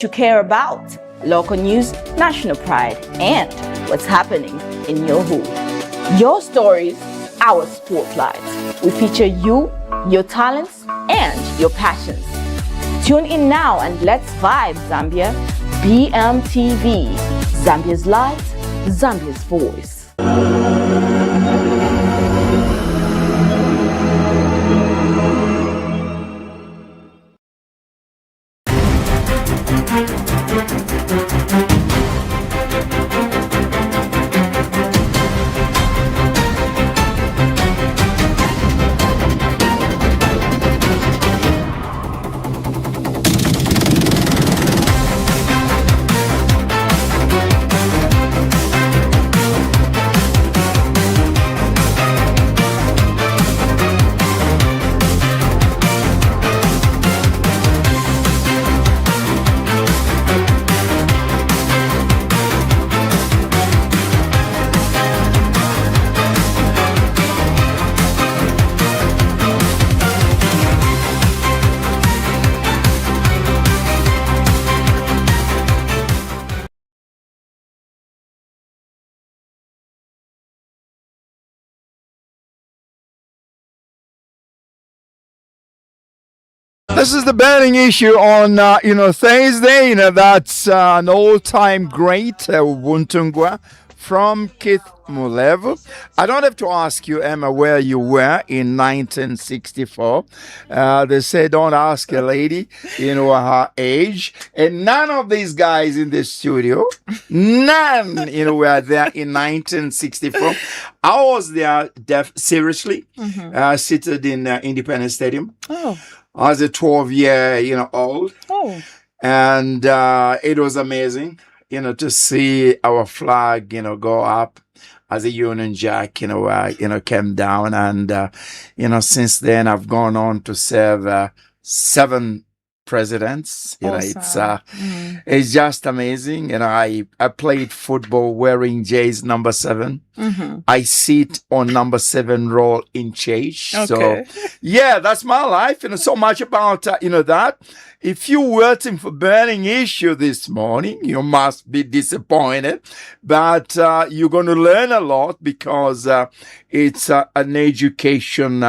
you care about, local news, national pride, and what's happening in your hood. Your stories, our spotlight. We feature you, your talents, and your passions. Tune in now and let's vibe, Zambia. BMTV, Zambia's light, Zambia's voice. This is the burning issue on Thursday. That's an all-time great Wuntungwa from Keith Mulevu. I don't have to ask you, Emma, where you were in 1964. They say don't ask a lady, her age. And none of these guys in the studio, none, were there in 1964. I was there, seriously, seated in Independence Stadium. Oh. I was a 12-year, old. Oh. And it was amazing, to see our flag, go up as a Union Jack, came down. And, since then, I've gone on to serve 7 presidents. Awesome. It's just amazing. I played football wearing J's number 7. I sit on number 7 role in church. Okay. So that's my life. So much about that. If you're waiting for burning issue this morning, you must be disappointed. But you're going to learn a lot because it's an education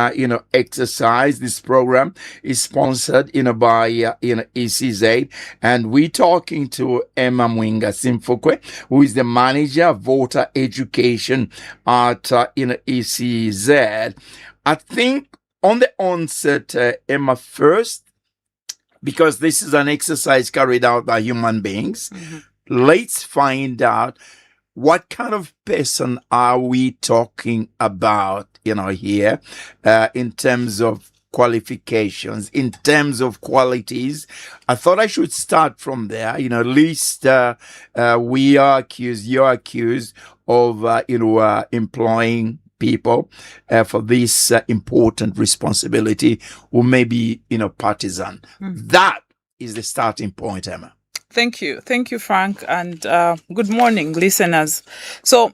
exercise. This program is sponsored by ECZ, and we're talking to Emma Mwiinga Simfukwe, who is the manager of voter education at ECZ. I think on the onset, Emma, first, because this is an exercise carried out by human beings, let's find out what kind of person are we talking about, here, in terms of qualifications, in terms of qualities. I thought I should start from there. At least you're accused of, employing people for this important responsibility who may be, partisan. That is the starting point, Emma. Thank you. Thank you, Frank. And good morning, listeners. So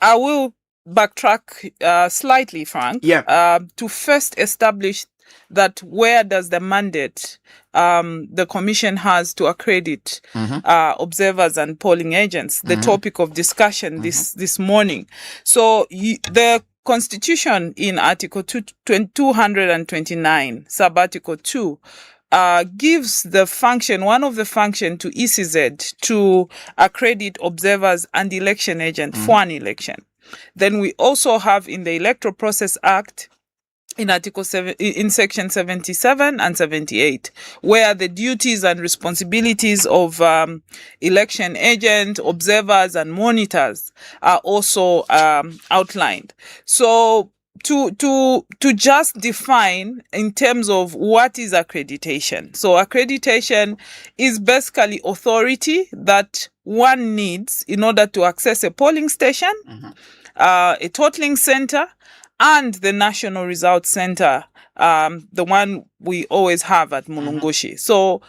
I will backtrack slightly, Frank, to first establish that where does the mandate the commission has to accredit observers and polling agents, the topic of discussion this morning. So the Constitution in Article 229, Sub-Article 2, gives the function, one of the function to ECZ to accredit observers and election agents for an election. Then we also have in the Electoral Process Act, in Article 7, in Section 77 and 78, where the duties and responsibilities of election agent, observers, and monitors are also outlined. So to just define in terms of what is accreditation. So accreditation is basically authority that one needs in order to access a polling station, a totaling center, and the National Results Center, the one we always have at Mulungushi. So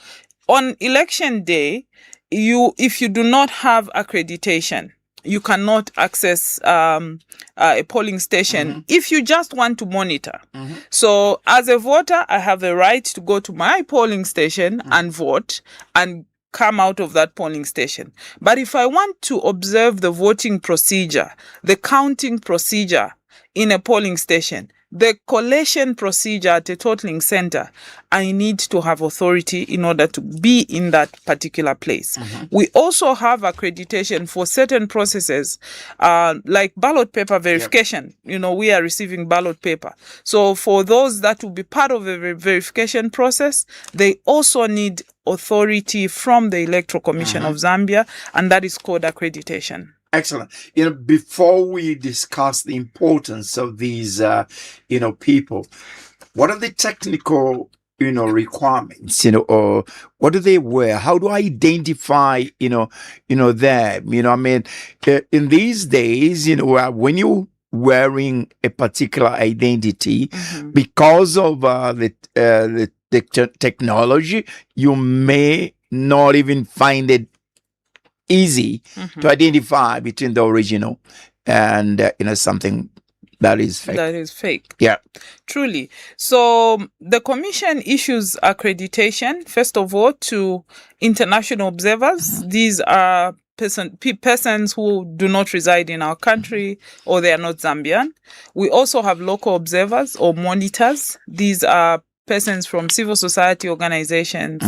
on election day, if you do not have accreditation, you cannot access a polling station if you just want to monitor. So as a voter, I have a right to go to my polling station and vote and come out of that polling station. But if I want to observe the voting procedure, the counting procedure in a polling station, the collation procedure at a totaling center, I need to have authority in order to be in that particular place. We also have accreditation for certain processes, like ballot paper verification. You know, we are receiving ballot paper. So for those that will be part of the verification process, they also need authority from the Electoral Commission of Zambia, and that is called accreditation. Excellent. Before we discuss the importance of these, people, what are the technical, requirements, or what do they wear? How do I identify, them? In these days, when you wearing a particular identity, because of the technology, you may not even find it easy to identify between the original and something that is fake. That is fake. Yeah. Truly. So the commission issues accreditation, first of all, to international observers. These are persons who do not reside in our country or they are not Zambian. We also have local observers or monitors. These are persons from civil society organizations.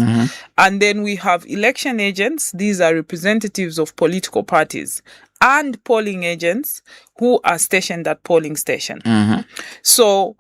And then we have election agents. These are representatives of political parties, and polling agents who are stationed at polling station. So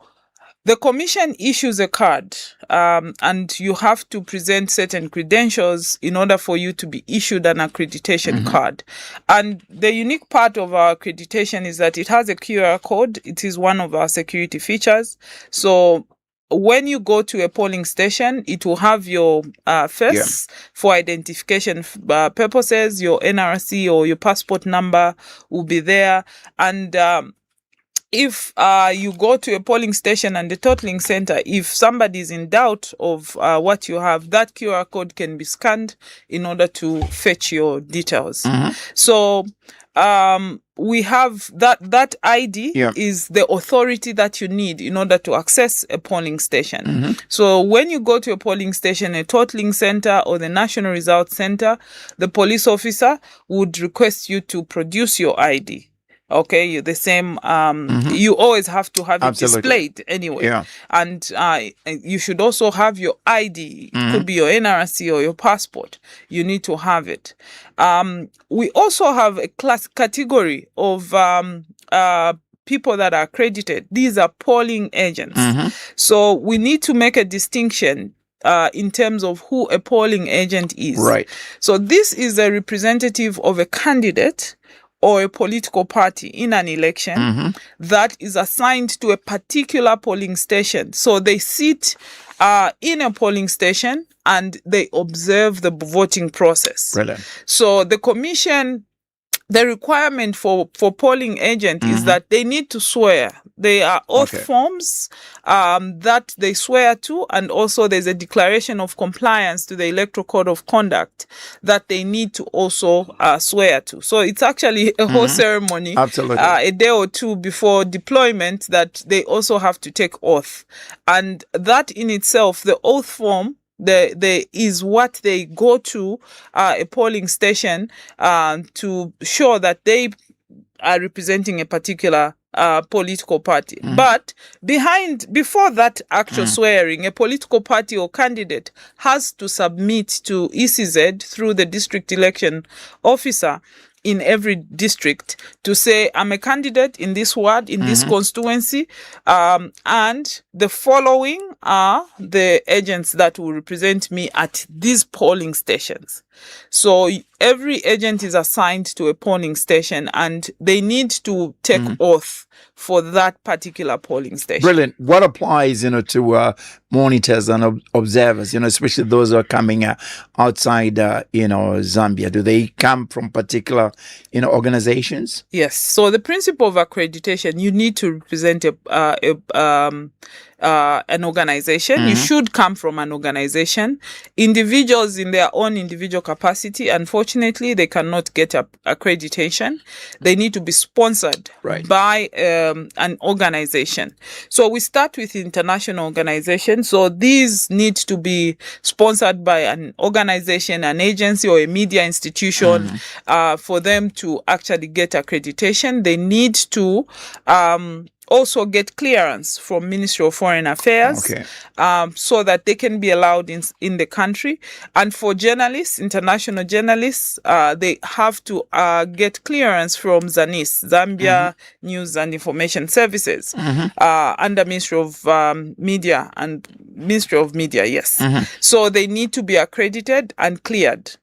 the commission issues a card, and you have to present certain credentials in order for you to be issued an accreditation card. And the unique part of our accreditation is that it has a QR code. It is one of our security features. So when you go to a polling station, it will have your face for identification purposes. Your NRC or your passport number will be there. And if you go to a polling station and the totaling center, if somebody is in doubt of what you have, that QR code can be scanned in order to fetch your details. So we have that ID is the authority that you need in order to access a polling station. So when you go to a polling station, a totaling center or the National Results Center, the police officer would request you to produce your ID. Okay, the same, you always have to have it displayed anyway. And you should also have your ID. It could be your NRC or your passport. You need to have it. We also have a category of people that are accredited. These are polling agents. So we need to make a distinction in terms of who a polling agent is. Right. So this is a representative of a candidate or a political party in an election that is assigned to a particular polling station. So they sit in a polling station and they observe the voting process. Brilliant. So the commission, the requirement for polling agent is that they need to swear. They are oath forms that they swear to, and also there's a declaration of compliance to the Electoral Code of Conduct that they need to also swear to. So it's actually a whole ceremony, a day or two before deployment, that they also have to take oath. And that in itself, the oath form, there is what they go to a polling station to show that they are representing a particular political party. But before that actual swearing, a political party or candidate has to submit to ECZ through the district election officer in every district to say, I'm a candidate in this ward, in this constituency, and the following are the agents that will represent me at these polling stations. So every agent is assigned to a polling station and they need to take oath for that particular polling station. Brilliant. What applies, to monitors and observers, especially those who are coming outside, Zambia? Do they come from particular, organizations? Yes. So the principle of accreditation, you need to represent an organization. You should come from an organization. Individuals in their own individual capacity, unfortunately, they cannot get accreditation. They need to be sponsored by an organization. So we start with international organizations. So these need to be sponsored by an organization, an agency, or a media institution for them to actually get accreditation. They need to also get clearance from Ministry of Foreign Affairs so that they can be allowed in the country. And for journalists, international journalists, they have to get clearance from ZANIS, Zambia News and Information Services, under Ministry of Media and Ministry of Media, yes. So they need to be accredited and cleared.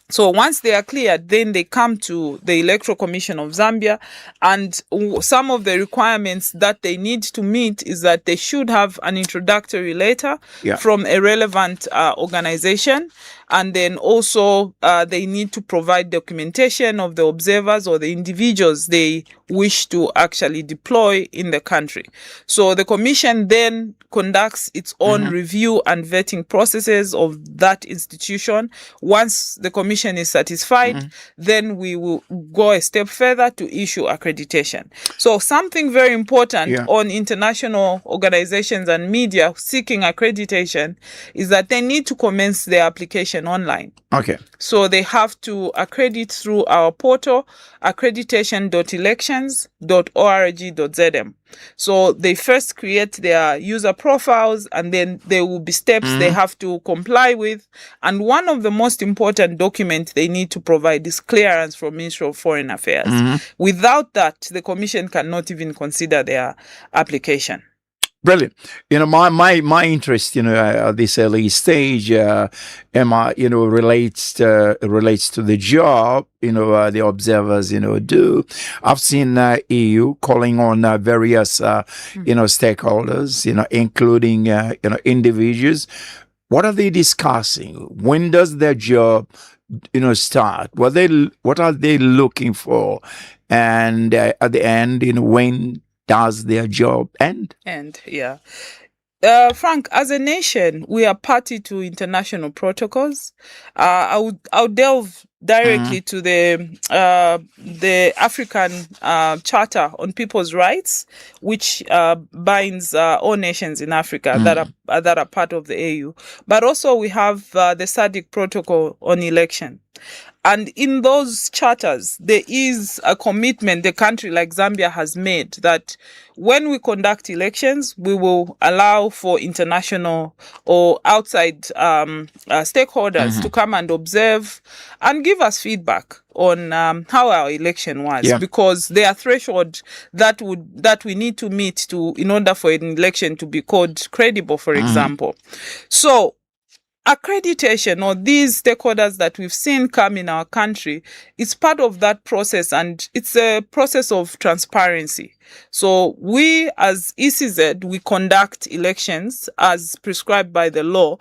So once they are cleared, then they come to the Electoral Commission of Zambia, and some of the requirements that they need to meet is that they should have an introductory letter from a relevant organization, and then also they need to provide documentation of the observers or the individuals they wish to actually deploy in the country. So the commission then conducts its own review and vetting processes of that institution. Once the commission is satisfied, then we will go a step further to issue accreditation. So something very important on international organizations and media seeking accreditation is that they need to commence their application online. Okay. So they have to accredit through our portal, accreditation.elections.org.zm. So they first create their user profiles, and then there will be steps they have to comply with. And one of the most important documents they need to provide is clearance from Ministry of Foreign Affairs. Without that, the commission cannot even consider their application. Brilliant. My interest, at this early stage, relates to the job, the observers, do. I've seen EU calling on various, stakeholders, including, individuals. What are they discussing? When does their job, start? What are they looking for? And at the end, when does their job end? Frank, as a nation, we are party to international protocols. I'll delve directly to the African Charter on People's Rights, which binds all nations in Africa that are part of the AU. But also we have the SADC Protocol on Election. And in those charters, there is a commitment the country like Zambia has made that when we conduct elections, we will allow for international or outside stakeholders to come and observe and give us feedback on how our election was, because there are thresholds that we need to meet in order for an election to be called credible, for example. So accreditation, or these stakeholders that we've seen come in our country, it's part of that process, and it's a process of transparency. So we as ECZ, we conduct elections as prescribed by the law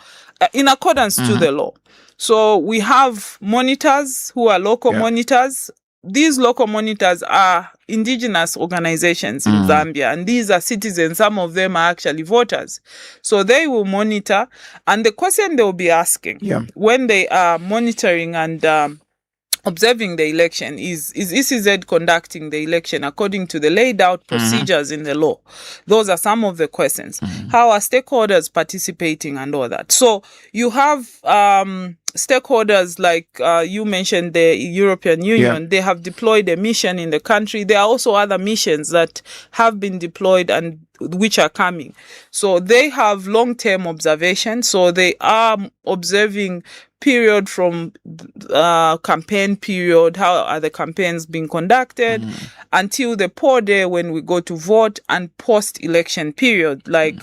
in accordance to the law. So we have monitors who are local monitors. These local monitors are indigenous organizations in Zambia, and these are citizens. Some of them are actually voters. So they will monitor, and the question they will be asking when they are monitoring and observing the election is ECZ conducting the election according to the laid out procedures in the law? Those are some of the questions. How are stakeholders participating and all that? So you have stakeholders like you mentioned the European Union. They have deployed a mission in the country. There are also other missions that have been deployed and which are coming. So they have long-term observation. So they are observing period from campaign period, how are the campaigns being conducted, until the poll day when we go to vote, and post-election period, like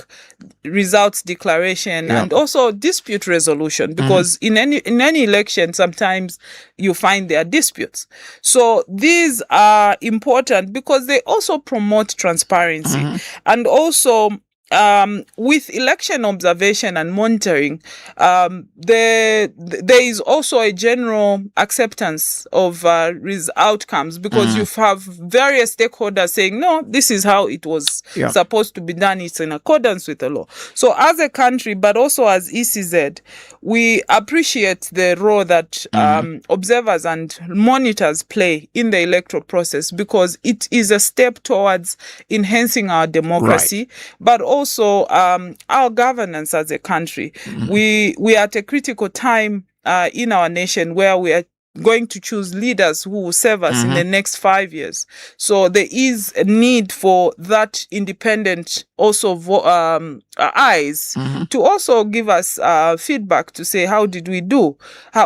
results declaration and also dispute resolution, because in any election, sometimes you find there are disputes. So these are important because they also promote transparency. And also with election observation and monitoring, there is also a general acceptance of outcomes, because you have various stakeholders saying, no, this is how it was supposed to be done. It's in accordance with the law. So as a country, but also as ECZ, we appreciate the role that observers and monitors play in the electoral process, because it is a step towards enhancing our democracy, but also our governance as a country. We are at a critical time in our nation where we are going to choose leaders who will serve us in the next 5 years. So there is a need for that independent also eyes to also give us feedback to say, how did we do?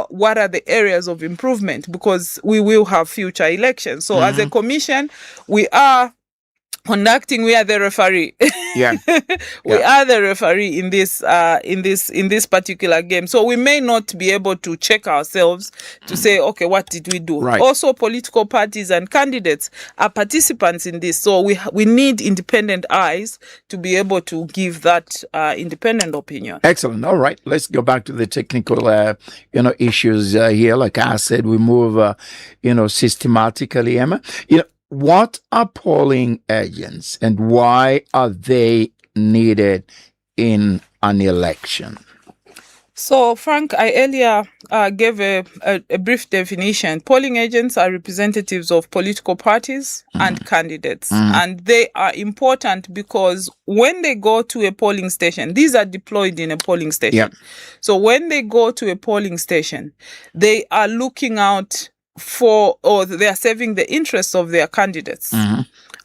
What are the areas of improvement? Because we will have future elections. So as a commission, we are the referee. We are the referee in this particular game. So we may not be able to check ourselves to say, okay, what did we do? Also, political parties and candidates are participants in this. So we need independent eyes to be able to give that independent opinion. Excellent. All right, let's go back to the technical issues here. Like I said, we move systematically, Emma. What are polling agents and why are they needed in an election? So, Frank, I earlier gave a brief definition. Polling agents are representatives of political parties and candidates. And they are important because when they go to a polling station, these are deployed in a polling station. So when they go to a polling station, they are looking out or they are serving the interests of their candidates.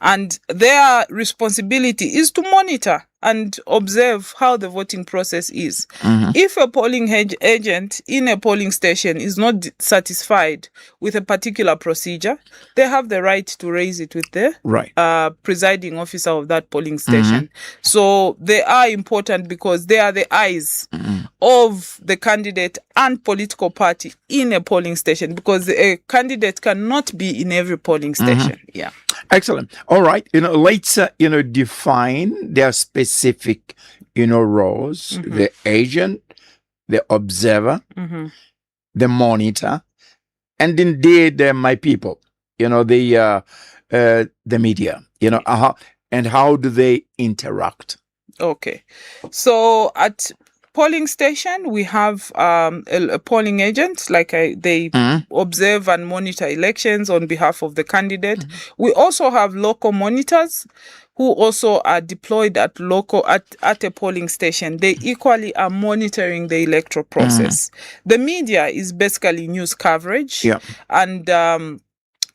And their responsibility is to monitor and observe how the voting process is. If a polling agent in a polling station is not satisfied with a particular procedure, they have the right to raise it with the presiding officer of that polling station. So they are important because they are the eyes of the candidate and political party in a polling station, because a candidate cannot be in every polling station. Excellent. All right. Let's define their specific roles: the agent, the observer, the monitor, and indeed my people. The media. And how do they interact? Okay. So at polling station, we have a polling agent, they observe and monitor elections on behalf of the candidate. We also have local monitors who also are deployed at a polling station. They equally are monitoring the electoral process. The media is basically news coverage, and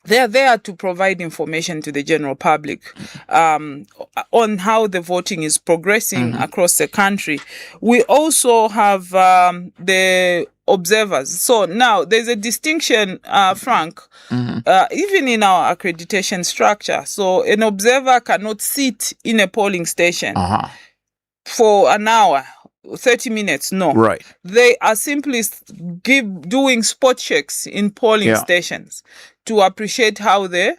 they are there to provide information to the general public on how the voting is progressing across the country. We also have the observers. So now there's a distinction, Frank, even in our accreditation structure. So an observer cannot sit in a polling station for an hour, 30 minutes. No. They are simply doing spot checks in polling stations to appreciate how the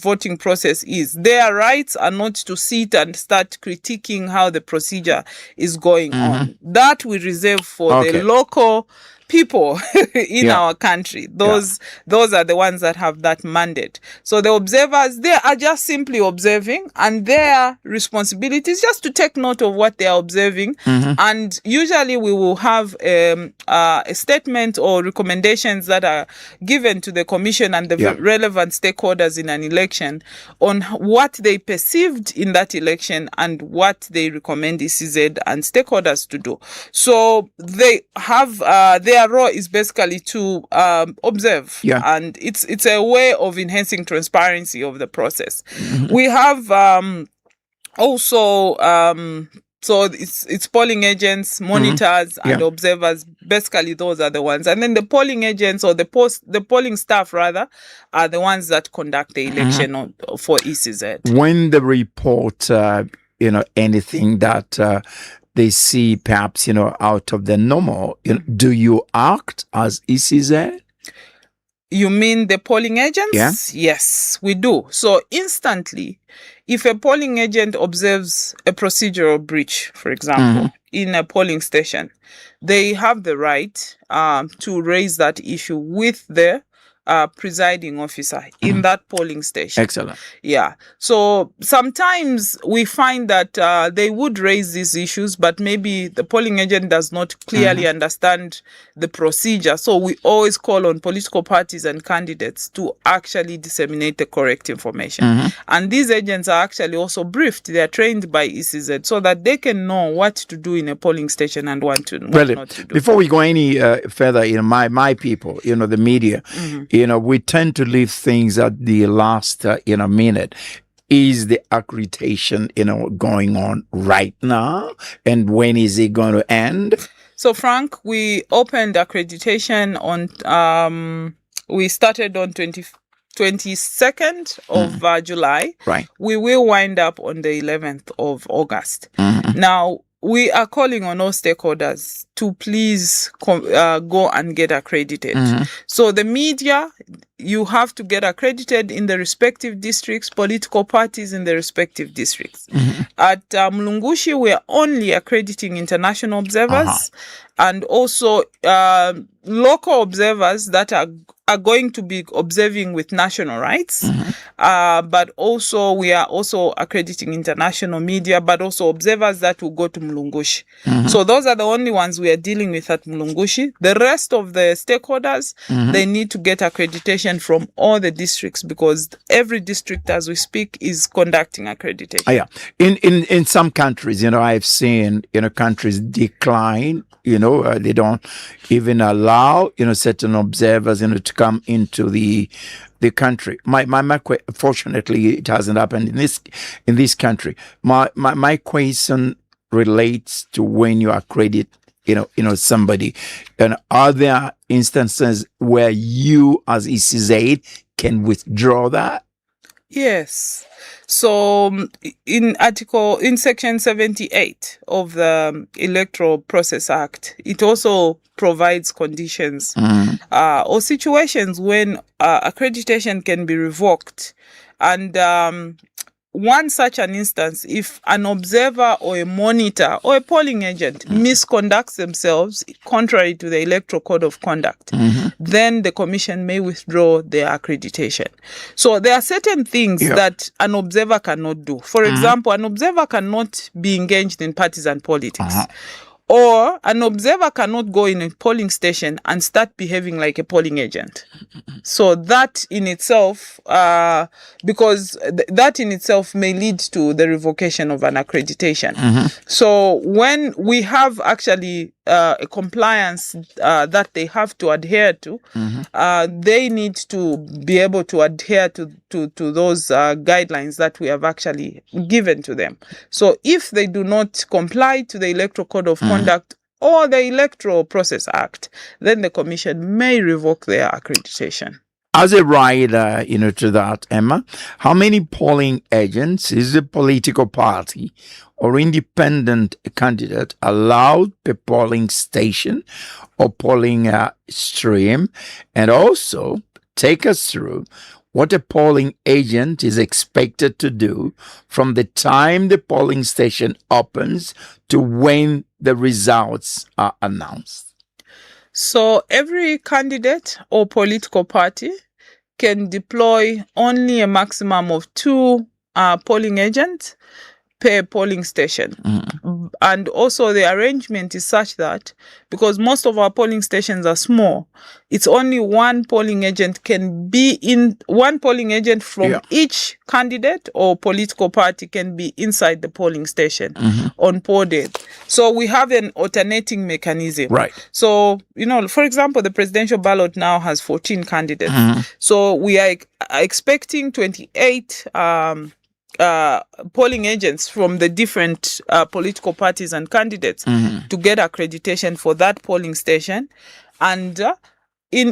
voting process is. Their rights are not to sit and start critiquing how the procedure is going on. That we reserve for the local people in our country. Those are the ones that have that mandate. So the observers, they are just simply observing, and their responsibility is just to take note of what they are observing. And usually we will have a statement or recommendations that are given to the commission and the relevant stakeholders in an election on what they perceived in that election and what they recommend ECZ and stakeholders to do. So they have their role is basically to observe, and it's a way of enhancing transparency of the process. We have also so it's polling agents, monitors, and observers. Basically, those are the ones. And then the polling agents, or the polling staff rather, are the ones that conduct the election for ECZ. When the report, anything that they see perhaps, out of the normal, do you act as ECZ? You mean the polling agents? Yeah. Yes, we do. So instantly, if a polling agent observes a procedural breach, for example, in a polling station, they have the right to raise that issue with the presiding officer in that polling station. Excellent. Yeah. So sometimes we find that they would raise these issues, but maybe the polling agent does not clearly understand the procedure. So we always call on political parties and candidates to actually disseminate the correct information. And these agents are actually also briefed. They are trained by ECZ so that they can know what to do in a polling station and what not to do. Before we go any further, my people, the media, we tend to leave things at the last, minute. Is the accreditation, going on right now? And when is it going to end? So, Frank, we opened accreditation on, we started on 22nd of July. Right. We will wind up on the 11th of August. Now, we are calling on all stakeholders to please go and get accredited. So the media, you have to get accredited in the respective districts, political parties in the respective districts. At Mlungushi, we are only accrediting international observers and also local observers that are going to be observing with national rights. But also we are also accrediting international media, but also observers that will go to Mlungushi. So those are the only ones we are dealing with at Mlungushi. The rest of the stakeholders, they need to get accreditation from all the districts because every district as we speak is conducting accreditation. Yeah. In some countries, I've seen, countries decline, they don't even allow, certain observers, to come into the country. Fortunately, it hasn't happened in this country. My question relates to when you accredit, somebody. And are there instances where you, as ECZ, can withdraw that? Yes. So in section 78 of the Electoral Process Act, it also provides conditions or situations when accreditation can be revoked. And one such an instance, if an observer or a monitor or a polling agent misconducts themselves contrary to the Electoral Code of Conduct, then the Commission may withdraw their accreditation. So there are certain things that an observer cannot do. For example, an observer cannot be engaged in partisan politics. Or an observer cannot go in a polling station and start behaving like a polling agent. So that in itself, because that in itself may lead to the revocation of an accreditation. So when we have actually a compliance that they have to adhere to, they need to be able to adhere to those guidelines that we have actually given to them. So if they do not comply to the Electoral Code of Conduct or the Electoral Process Act, then the Commission may revoke their accreditation. As a rider, to that, Emma, how many polling agents is a political party or independent candidate allowed per polling station or polling stream? And also, take us through what a polling agent is expected to do from the time the polling station opens to when the results are announced. So every candidate or political party can deploy only a maximum of 2 polling agents per polling station. And also the arrangement is such that because most of our polling stations are small, it's only 1 polling agent can be in, 1 polling agent from each candidate or political party can be inside the polling station on poll day. So we have an alternating mechanism. Right. So, for example, the presidential ballot now has 14 candidates. So we are expecting 28 polling agents from the different political parties and candidates to get accreditation for that polling station. And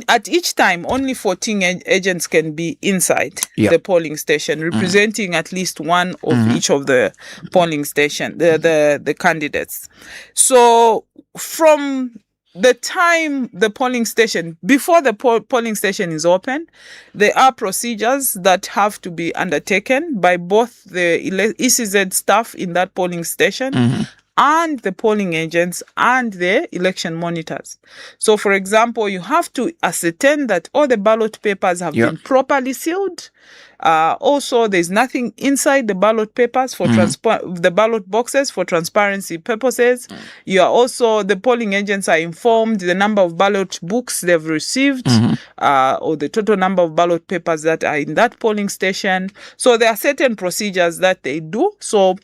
at each time, only 14 agents can be inside the polling station, representing at least one of each of the polling station, the candidates. So from the time the polling station, before the polling station is open, there are procedures that have to be undertaken by both the ECZ staff in that polling station and the polling agents and the election monitors. So, for example, you have to ascertain that all the ballot papers have been properly sealed. Also, there's nothing inside the ballot papers for the ballot boxes for transparency purposes. The polling agents are informed the number of ballot books they've received, or the total number of ballot papers that are in that polling station. So there are certain procedures that they do. So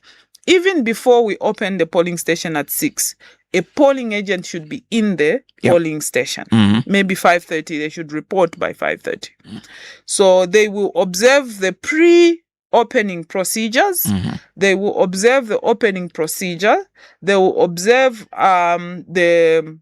even before we open the polling station at 6, a polling agent should be in the polling station. Maybe 5:30, they should report by 5:30. So they will observe the pre-opening procedures. They will observe the opening procedure. They will observe the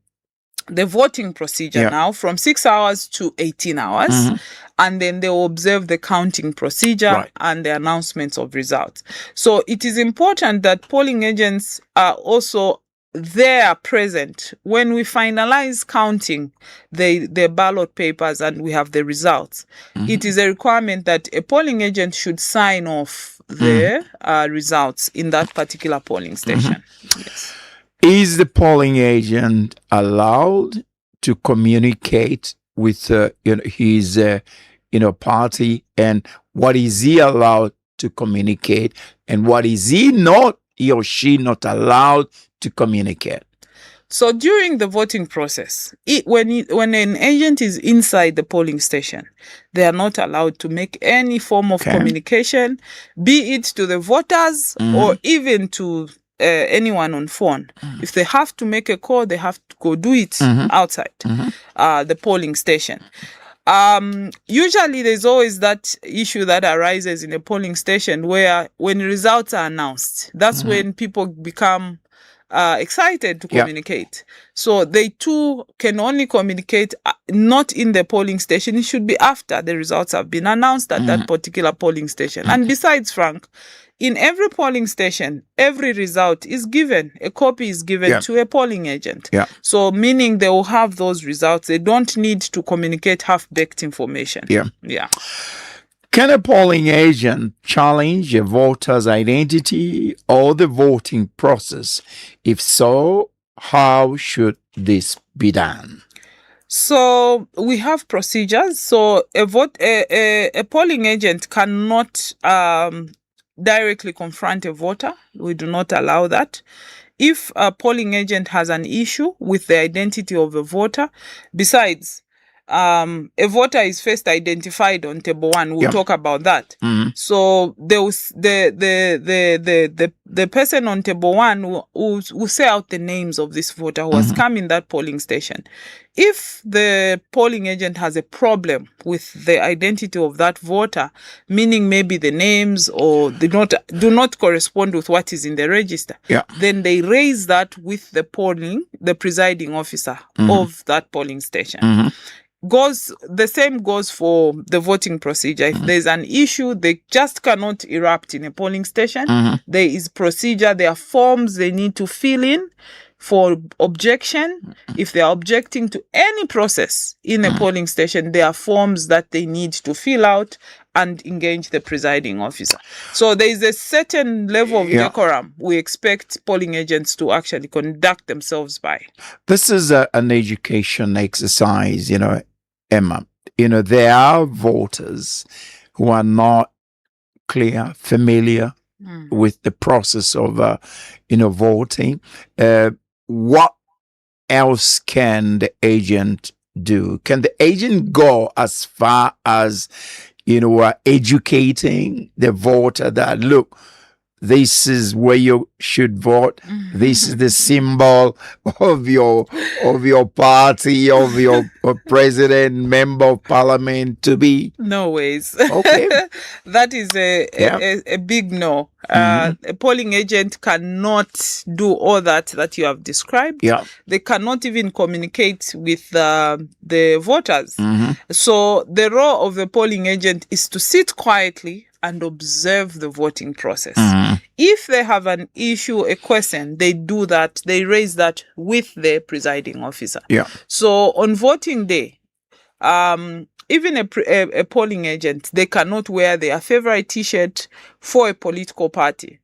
voting procedure now from 6 hours to 18 hours. And then they will observe the counting procedure and the announcements of results. So it is important that polling agents are also there present when we finalize counting the ballot papers and we have the results. It is a requirement that a polling agent should sign off the results in that particular polling station. Yes. Is the polling agent allowed to communicate with his party, and what is he allowed to communicate, and what is he or she not allowed to communicate? So during the voting process, when an agent is inside the polling station, they are not allowed to make any form of communication, be it to the voters or even to anyone on phone. If they have to make a call, they have to go do it outside the polling station. Usually there's always that issue that arises in a polling station where when results are announced, that's when people become excited to communicate. So they too can only communicate not in the polling station. It should be after the results have been announced at that particular polling station. And besides, Frank, in every polling station, every result is given. A copy is given to a polling agent. So meaning they will have those results. They don't need to communicate half-baked information. Can a polling agent challenge a voter's identity or the voting process? If so, how should this be done? So we have procedures. So a polling agent cannot directly confront a voter. We do not allow that. If a polling agent has an issue with the identity of a voter, besides, a voter is first identified on table 1. We'll talk about that. So the person on table 1 will say out the names of this voter who has come in that polling station. If the polling agent has a problem with the identity of that voter, meaning maybe the names or do not correspond with what is in the register, then they raise that with the presiding officer of that polling station. The same goes for the voting procedure. If there's an issue, they just cannot erupt in a polling station. There is procedure, there are forms they need to fill in for objection. If they are objecting to any process in a polling station, there are forms that they need to fill out and engage the presiding officer. So there is a certain level of decorum we expect polling agents to actually conduct themselves by. This is an education exercise, Emma. There are voters who are not familiar with the process of, voting. What else can the agent do? Can the agent go as far as, educating the voter that, look, this is where you should vote. This is the symbol of your party, of your president, member of parliament to be? No ways. Okay. That is a big no. A polling agent cannot do all that you have described. They cannot even communicate with the voters. So the role of the polling agent is to sit quietly and observe the voting process. If they have an issue, a question, they do that, they raise that with the presiding officer. Yeah. So on voting day, even a polling agent, they cannot wear their favorite T-shirt for a political party.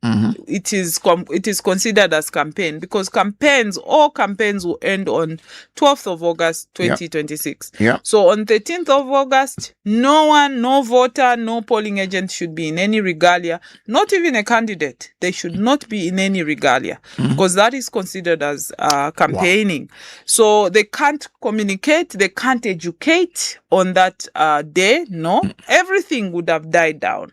It is considered as campaign, because all campaigns will end on 12th of August 2026. Yeah. So on 13th of August, no voter, no polling agent should be in any regalia, not even a candidate. They should not be in any regalia, because that is considered as campaigning. Wow. So they can't communicate, they can't educate on that day. No, everything would have died down.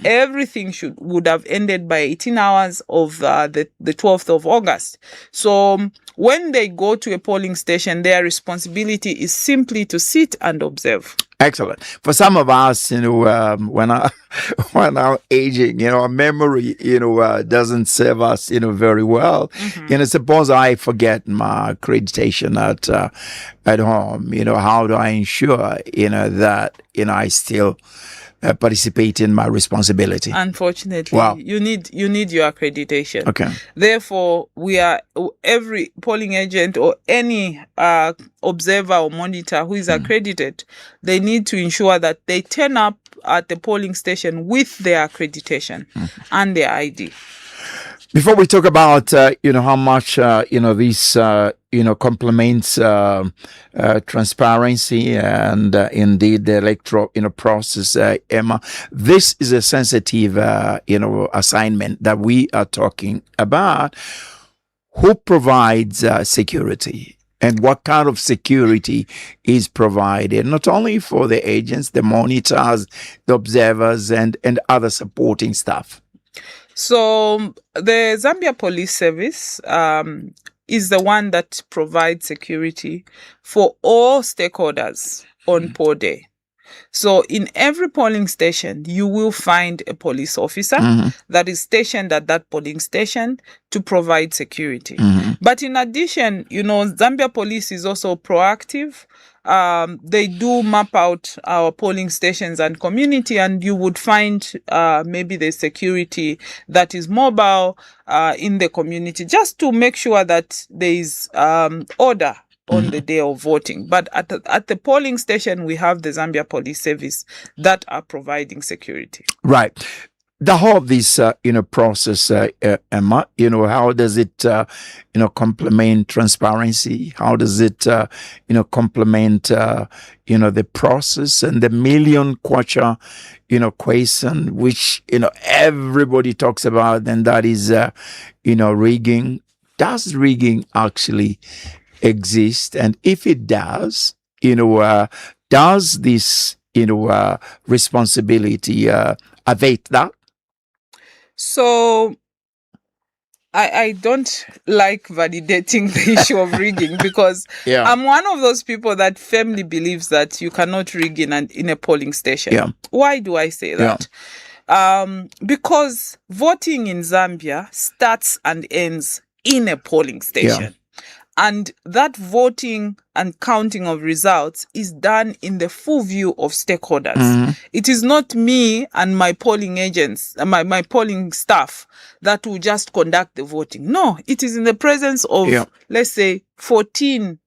Everything would have ended by 18 hours of the 12th of August. So when they go to a polling station, their responsibility is simply to sit and observe. Excellent. For some of us, when I'm aging, our memory, doesn't serve us, very well. Suppose I forget my accreditation at home, how do I ensure, that, I still participate in my responsibility? Unfortunately, wow. you need your accreditation. Okay. Therefore, every polling agent or any observer or monitor who is accredited, they need to ensure that they turn up at the polling station with their accreditation and their ID. Before we talk about, how much, this, complements transparency and indeed the electoral, process, Emma, this is a sensitive, assignment that we are talking about. Who provides security? And what kind of security is provided, not only for the agents, the monitors, the observers, and other supporting staff? So the Zambia Police Service is the one that provides security for all stakeholders on poll day. So in every polling station, you will find a police officer that is stationed at that polling station to provide security. But in addition, Zambia Police is also proactive. They do map out our polling stations and community, and you would find maybe the security that is mobile in the community, just to make sure that there is order on the day of voting. But at the polling station, we have the Zambia Police Service that are providing security. Right. The whole of this, process, Emma, how does it, complement transparency? How does it, complement, the process and the million kwacha, question, which, everybody talks about, and that is, rigging. Does rigging actually exist? And if it does, does this, responsibility, evade that? So I don't like validating the issue of rigging, because I'm one of those people that firmly believes that you cannot rig in a polling station. Why do I say that? Because voting in Zambia starts and ends in a polling station. And that voting and counting of results is done in the full view of stakeholders. It is not me and my polling agents, my polling staff, that will just conduct the voting. No, it is in the presence of, let's say, 14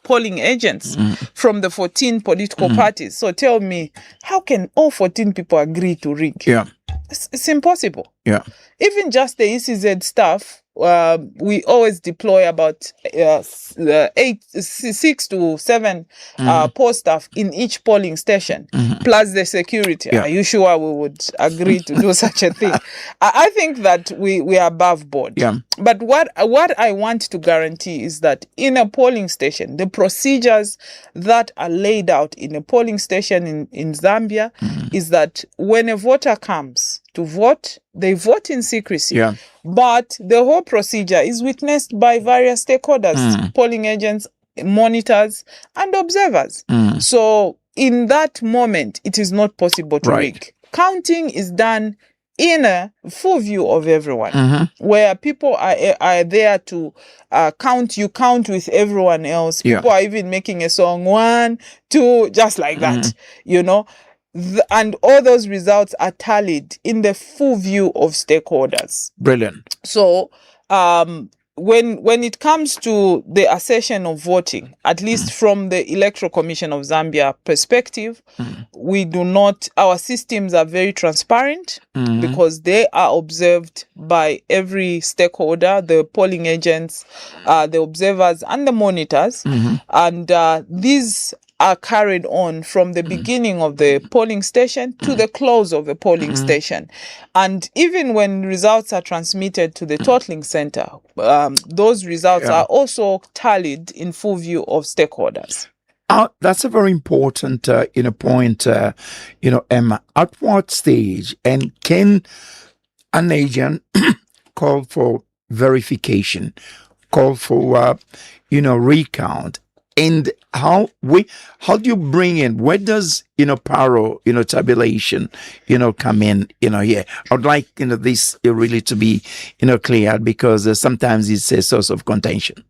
polling agents from the 14 political parties. So tell me, how can all 14 people agree to rig? It's impossible. Even just the ECZ staff, we always deploy about 6 to 7 poll staff in each polling station, plus the security. Are you sure we would agree to do such a thing? I think that we are above board. But what I want to guarantee is that in a polling station, the procedures that are laid out in a polling station in Zambia is that when a voter comes to vote, they vote in secrecy. But the whole procedure is witnessed by various stakeholders, polling agents, monitors, and observers. So in that moment, it is not possible to rig. Counting is done in a full view of everyone, where people are there to count. You count with everyone else. People are even making a song, 1, 2, just like that, and all those results are tallied in the full view of stakeholders. Brilliant. So when it comes to the accession of voting, at least from the Electoral Commission of Zambia perspective, we do not, our systems are very transparent because they are observed by every stakeholder, the polling agents, the observers and the monitors. And these are carried on from the beginning of the polling station to the close of the polling station. And even when results are transmitted to the totaling center, those results are also tallied in full view of stakeholders. That's a very important point, Emma. At what stage and can an agent call for verification, call for recount? And how do you bring in, where does, paro, tabulation, come in, here? I would like, this really to be, clear, because sometimes it's a source of contention.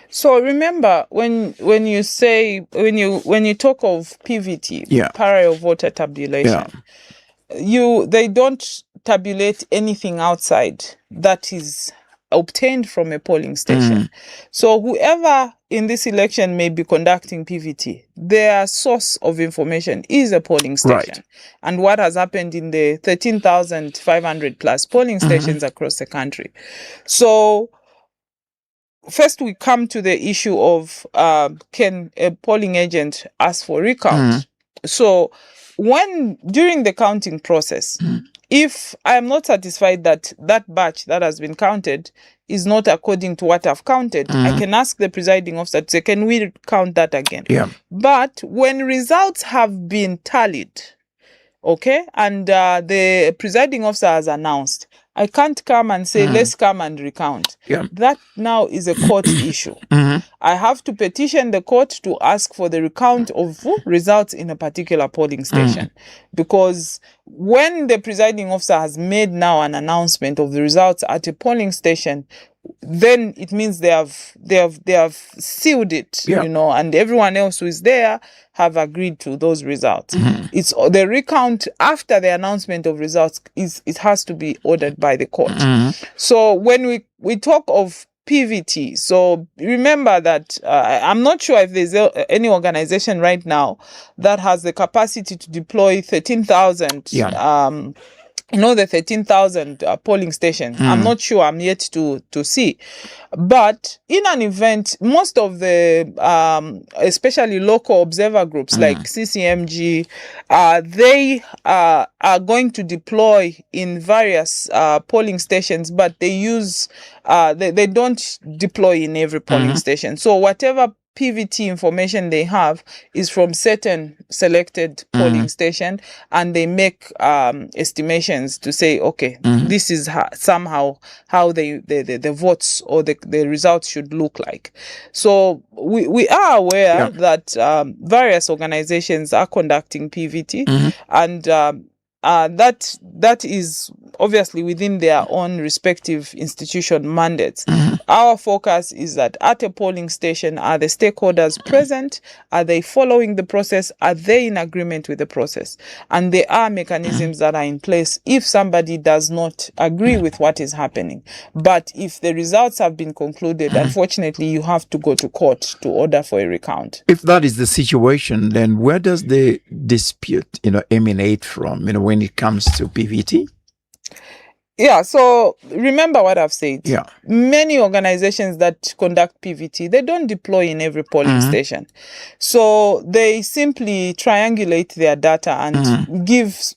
So remember, when you talk of PVT, parallel voter tabulation, they don't tabulate anything outside that is obtained from a polling station. So whoever in this election may be conducting PVT, their source of information is a polling station. And what has happened in the 13,500 plus polling stations across the country. So first we come to the issue of can a polling agent ask for recount? So during the counting process, if I am not satisfied that that batch that has been counted is not according to what I've counted, I can ask the presiding officer to say, can we count that again? But when results have been tallied, and the presiding officer has announced, I can't come and say, let's come and recount. That now is a court issue. I have to petition the court to ask for the recount of results in a particular polling station. Because when the presiding officer has made now an announcement of the results at a polling station, then it means they have sealed it, and everyone else who is there have agreed to those results. It's the recount after the announcement of results it has to be ordered by the court. So when we talk of PVT, so remember that I'm not sure if there's any organization right now that has the capacity to deploy 13,000 the 13,000 polling stations. I'm not sure. I'm yet to see. But in an event, most of the, especially local observer groups like CCMG, they are going to deploy in various polling stations, but they use, they don't deploy in every polling station. So whatever PVT information they have is from certain selected polling station, and they make estimations to say, okay, this is somehow how the votes or the results should look like. So we are aware that various organizations are conducting PVT, and that is obviously within their own respective institution mandates. Our focus is that at a polling station, are the stakeholders present? Are they following the process? Are they in agreement with the process? And there are mechanisms that are in place if somebody does not agree with what is happening. But if the results have been concluded, unfortunately, you have to go to court to order for a recount. If that is the situation, then where does the dispute, emanate from, when it comes to PVT? Yeah, so remember what I've said. Many organizations that conduct PVT, they don't deploy in every polling station. So they simply triangulate their data and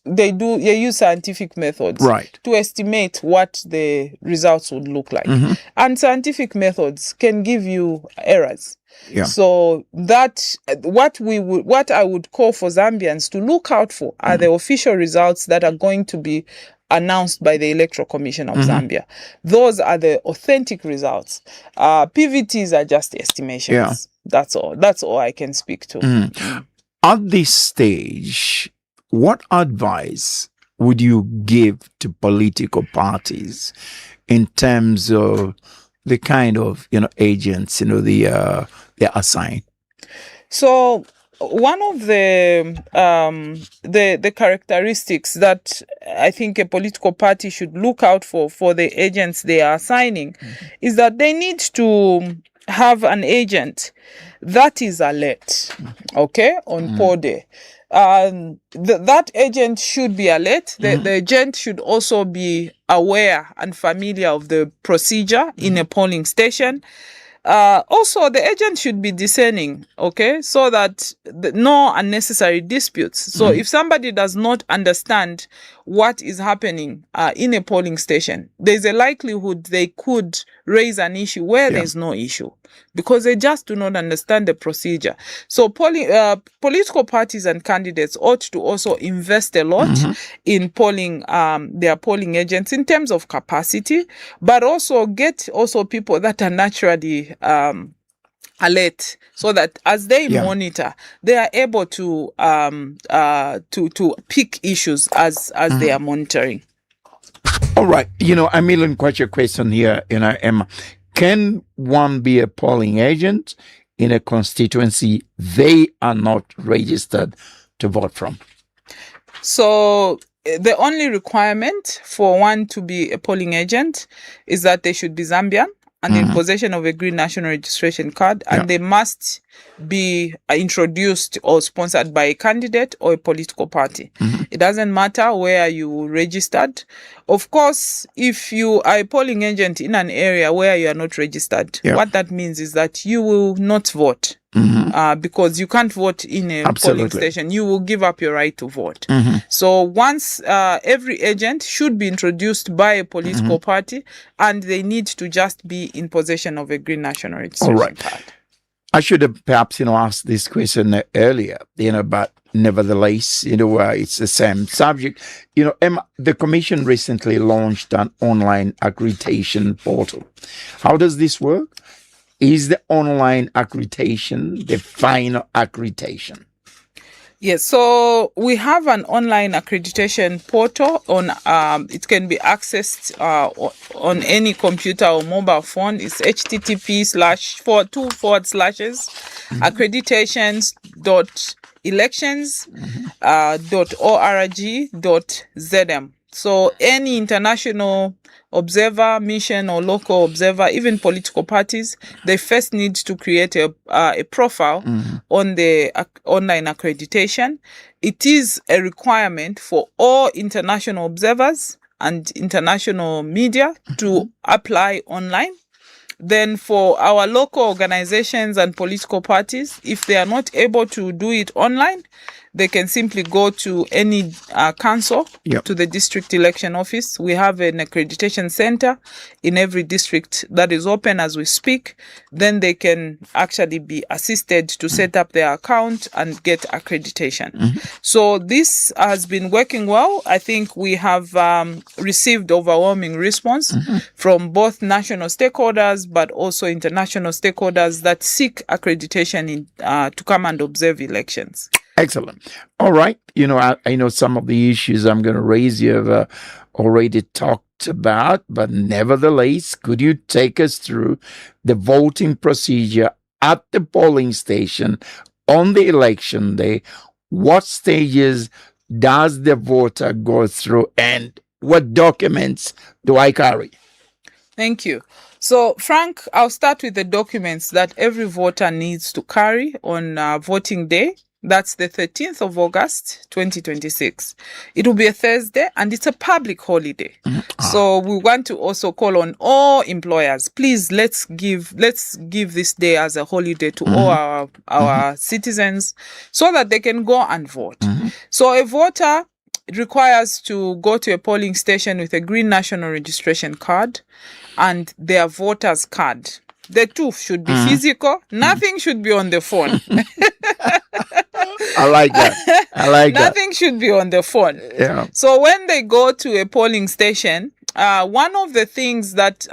they use scientific methods to estimate what the results would look like. And scientific methods can give you errors. So that what I would call for Zambians to look out for are the official results that are going to be announced by the Electoral Commission of Zambia. Those are the authentic results. PVTs are just estimations. That's all I can speak to. At this stage, what advice would you give to political parties in terms of the kind of agents they assign? So one of the characteristics that I think a political party should look out for the agents they are assigning is that they need to have an agent that is alert, okay, on poll day. That agent should be alert. The agent should also be aware and familiar of the procedure in a polling station. Also, the agent should be discerning, okay, so that no unnecessary disputes. So if somebody does not understand what is happening in a polling station, there's a likelihood they could raise an issue where there's no issue because they just do not understand the procedure. So political parties and candidates ought to also invest a lot in polling their polling agents in terms of capacity, but also get also people that are naturally alert, so that as they monitor, they are able to pick issues as they are monitoring. All right. I'm in quite a question here, Emma. Can one be a polling agent in a constituency they are not registered to vote from? So the only requirement for one to be a polling agent is that they should be Zambian and in possession of a green national registration card, and they must be introduced or sponsored by a candidate or a political party. It doesn't matter where you registered. Of course, if you are a polling agent in an area where you are not registered, what that means is that you will not vote. Because you can't vote in a polling station. You will give up your right to vote. So once every agent should be introduced by a political party, and they need to just be in possession of a green national registration card. I should have perhaps, asked this question earlier, but nevertheless, it's the same subject. Emma, the Commission recently launched an online accreditation portal. How does this work? Is the online accreditation the final accreditation? Yes, so we have an online accreditation portal on. It can be accessed on any computer or mobile phone. It's http://accreditations.elections.org.zm. So any international observer, mission or local observer, even political parties, they first need to create a profile on the online accreditation. It is a requirement for all international observers and international media to apply online. Then for our local organizations and political parties, if they are not able to do it online, they can simply go to any council, to the district election office. We have an accreditation center in every district that is open as we speak. Then they can actually be assisted to set up their account and get accreditation. So this has been working well. I think we have received overwhelming response from both national stakeholders, but also international stakeholders that seek accreditation to come and observe elections. Excellent. All right. I know some of the issues I'm going to raise you have already talked about, but nevertheless, could you take us through the voting procedure at the polling station on the election day? What stages does the voter go through, and what documents do I carry? Thank you. So, Frank, I'll start with the documents that every voter needs to carry on voting day. That's the 13th of August, 2026. It will be a Thursday and it's a public holiday. So we want to also call on all employers, please let's give this day as a holiday to all our citizens so that they can go and vote. So a voter requires to go to a polling station with a green national registration card and their voter's card. The two should be physical. Nothing should be on the phone. I like that. Nothing should be on the phone. Yeah. So when they go to a polling station, one of the things that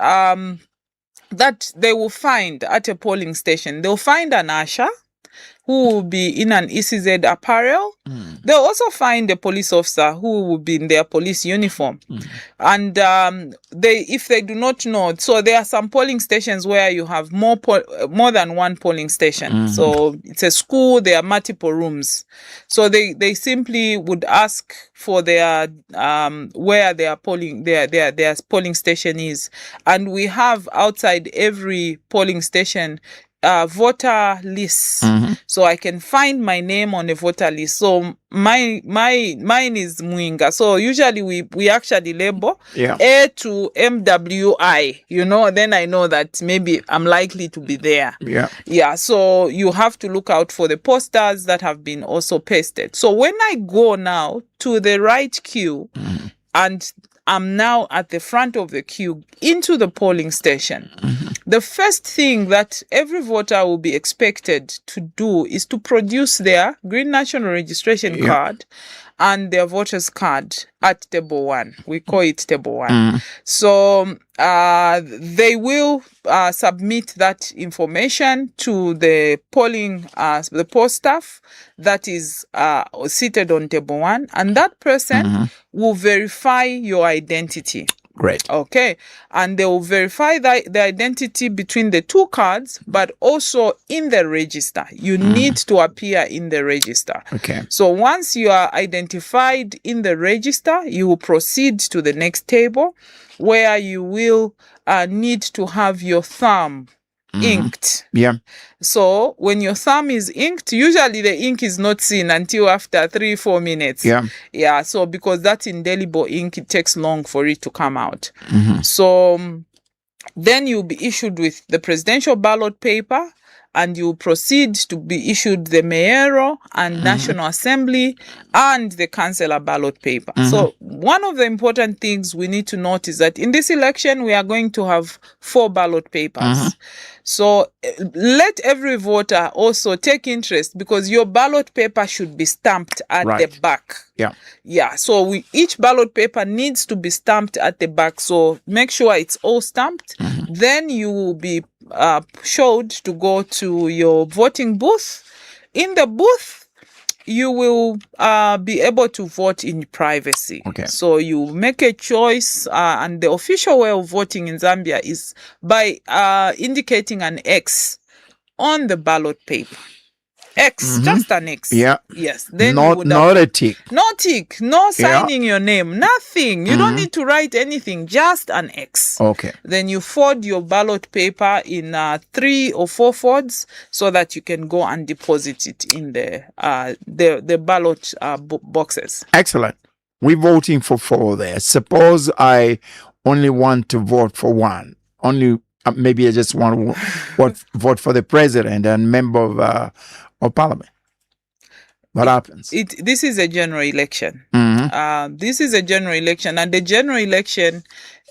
they will find at a polling station, they'll find an usher who will be in an ECZ apparel. They'll also find a police officer who will be in their police uniform. And if they do not know, so there are some polling stations where you have more than one polling station. So it's a school, there are multiple rooms. So they simply would ask for their where their polling station is. And we have outside every polling station voter lists, so I can find my name on a voter list. So mine is Mwiinga. So usually we actually label A to MWI, then I know that maybe I'm likely to be there. So you have to look out for the posters that have been also pasted. So when I go now to the right queue, and I'm now at the front of the queue into the polling station, the first thing that every voter will be expected to do is to produce their Green National Registration card and their voter's card at table 1. We call it table 1. So they will submit that information to the the poll staff that is seated on table 1, and that person will verify your identity. Great. Okay. And they will verify the identity between the two cards, but also in the register. You need to appear in the register. Okay. So once you are identified in the register, you will proceed to the next table where you will need to have your thumb inked. So when your thumb is inked, usually the ink is not seen until after 3-4 minutes. So because that's indelible ink, it takes long for it to come out. So then you'll be issued with the presidential ballot paper, and you proceed to be issued the mayoral and National Assembly and the councillor ballot paper. So one of the important things we need to note is that in this election, we are going to have 4 ballot papers. So let every voter also take interest, because your ballot paper should be stamped at the back. So each ballot paper needs to be stamped at the back. So make sure it's all stamped. Then you will be showed to go to your voting booth. In the booth, you will be able to vote in privacy. So you make a choice, and the official way of voting in Zambia is by indicating an X on the ballot paper. X, just an X. Yes. Then not a tick. No tick, no signing your name, nothing. You don't need to write anything, just an X. Then you fold your ballot paper in 3 or 4 folds so that you can go and deposit it in the ballot boxes. Excellent. We're voting for 4 there. Suppose I only want to vote for 1. Maybe I just want to vote for the president and member of parliament. What happens? This is a general election. This is a general election, and the general election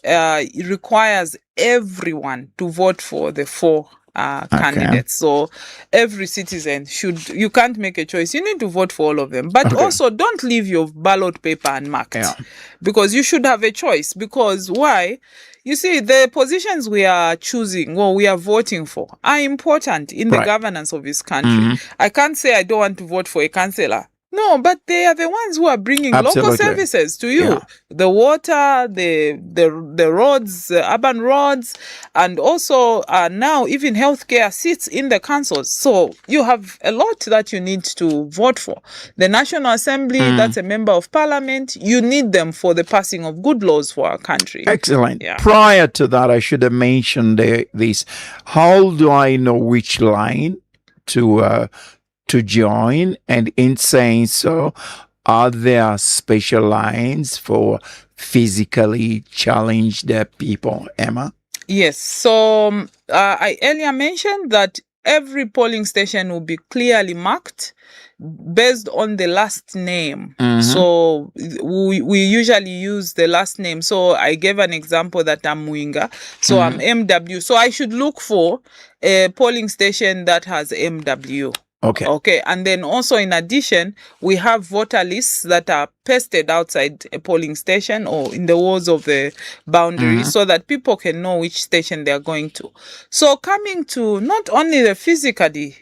requires everyone to vote for the 4 candidates. So every citizen you can't make a choice. You need to vote for all of them. But also don't leave your ballot paper unmarked, because you should have a choice. Because why? You see, the positions we are choosing, we are voting for, are important in the governance of this country. I can't say I don't want to vote for a councillor. No, but they are the ones who are bringing local services to you. The water, the roads, the urban roads, and also now even healthcare sits in the councils. So you have a lot that you need to vote for. The National Assembly, that's a member of parliament, you need them for the passing of good laws for our country. Excellent. Prior to that, I should have mentioned this. How do I know which line to join? And in saying so, are there special lines for physically challenged people, Emma? Yes. So I earlier mentioned that every polling station will be clearly marked based on the last name. So we usually use the last name. So I gave an example that I'm Mwiinga. So I'm MW. So I should look for a polling station that has MW. Okay. Okay, and then also in addition, we have voter lists that are pasted outside a polling station or in the walls of the boundary so that people can know which station they are going to. So coming to not only the physically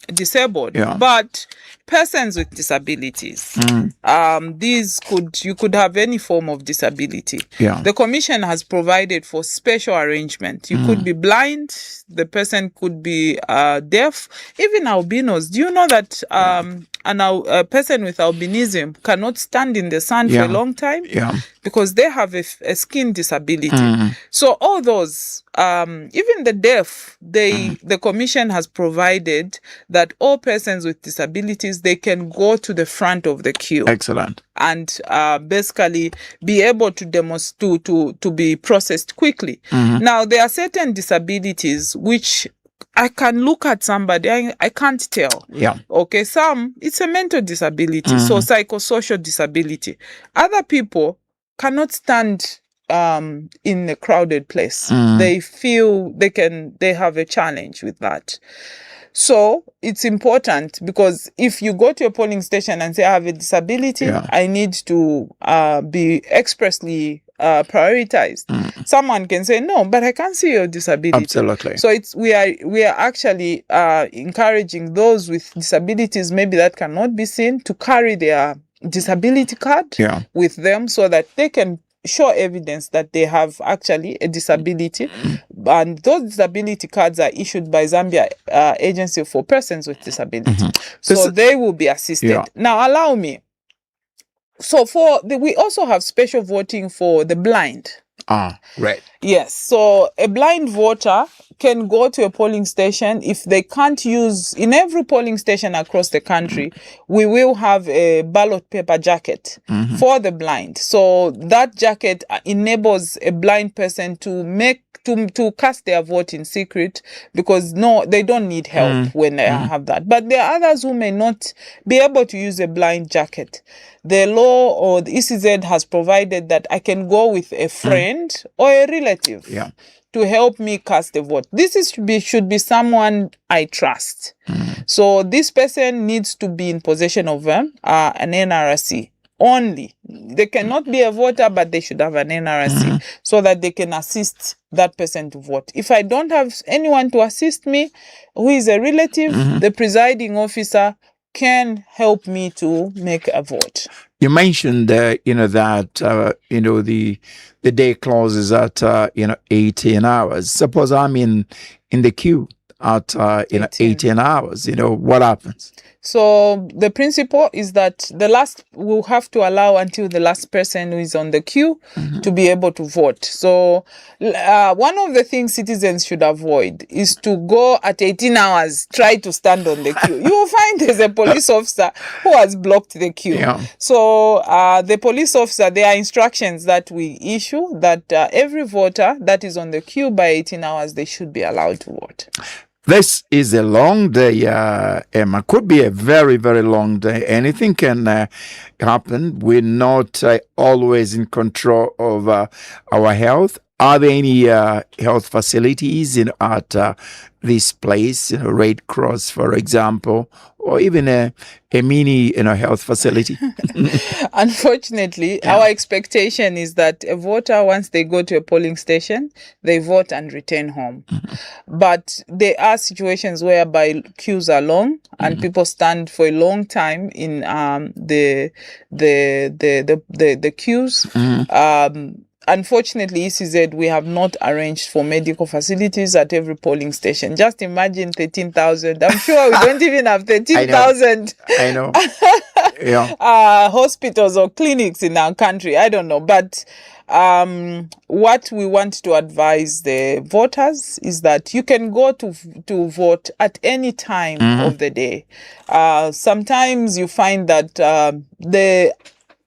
disabled, Yeah. but persons with disabilities. You could have any form of disability. Yeah. The commission has provided for special arrangement. You could be blind, the person could be deaf, even albinos. Do you know that a person with albinism cannot stand in the sun for a long time? Yeah. Because they have a skin disability. So all those, even the deaf, the commission has provided that all persons with disabilities, they can go to the front of the queue. Excellent. And basically be able to demonstrate to be processed quickly. Now, there are certain disabilities which I can look at somebody, I can't tell. Yeah. Okay, it's a mental disability, so psychosocial disability. Other people cannot stand in a crowded place. They feel they have a challenge with that. So it's important because if you go to a polling station and say, I have a disability, I need to be expressly prioritized. Someone can say, no, but I can't see your disability. Absolutely. So we are actually encouraging those with disabilities maybe that cannot be seen to carry their disability card with them so that they can show evidence that they have actually a disability. And those disability cards are issued by Zambia Agency for Persons with Disability. So they will be assisted. Now, allow me. So we also have special voting for the blind. Right. Yes. So a blind voter can go to a polling station. If they can't use, in every polling station across the country, we will have a ballot paper jacket for the blind. So that jacket enables a blind person to cast their vote in secret because they don't need help when they have that. But there are others who may not be able to use a blind jacket. The law or the ECZ has provided that I can go with a friend or a relative to help me cast a vote. This should be someone I trust. So this person needs to be in possession of an NRC only. They cannot be a voter, but they should have an NRC so that they can assist that person to vote. If I don't have anyone to assist me, who is a relative, the presiding officer can help me to make a vote. You mentioned, that the day closes at 18 hours. Suppose I'm in the queue at 18 hours. What happens? So the principle is that we'll have to allow until the last person who is on the queue to be able to vote. So one of the things citizens should avoid is to go at 18 hours, try to stand on the queue. You will find there's a police officer who has blocked the queue. Yeah. So the police officer, there are instructions that we issue that every voter that is on the queue by 18 hours, they should be allowed to vote. This is a long day, Emma. Could be a very, very long day. Anything can happen. We're not always in control of our health. Are there any health facilities at this place, Red Cross, for example, or even a mini health facility? Unfortunately, our expectation is that a voter, once they go to a polling station, they vote and return home. But there are situations whereby queues are long and people stand for a long time in the queues. Unfortunately, ECZ, we have not arranged for medical facilities at every polling station. Just imagine 13,000. I'm sure we don't even have 13,000 I know. Yeah. Hospitals or clinics in our country. I don't know. But what we want to advise the voters is that you can go to vote at any time of the day. Sometimes you find that the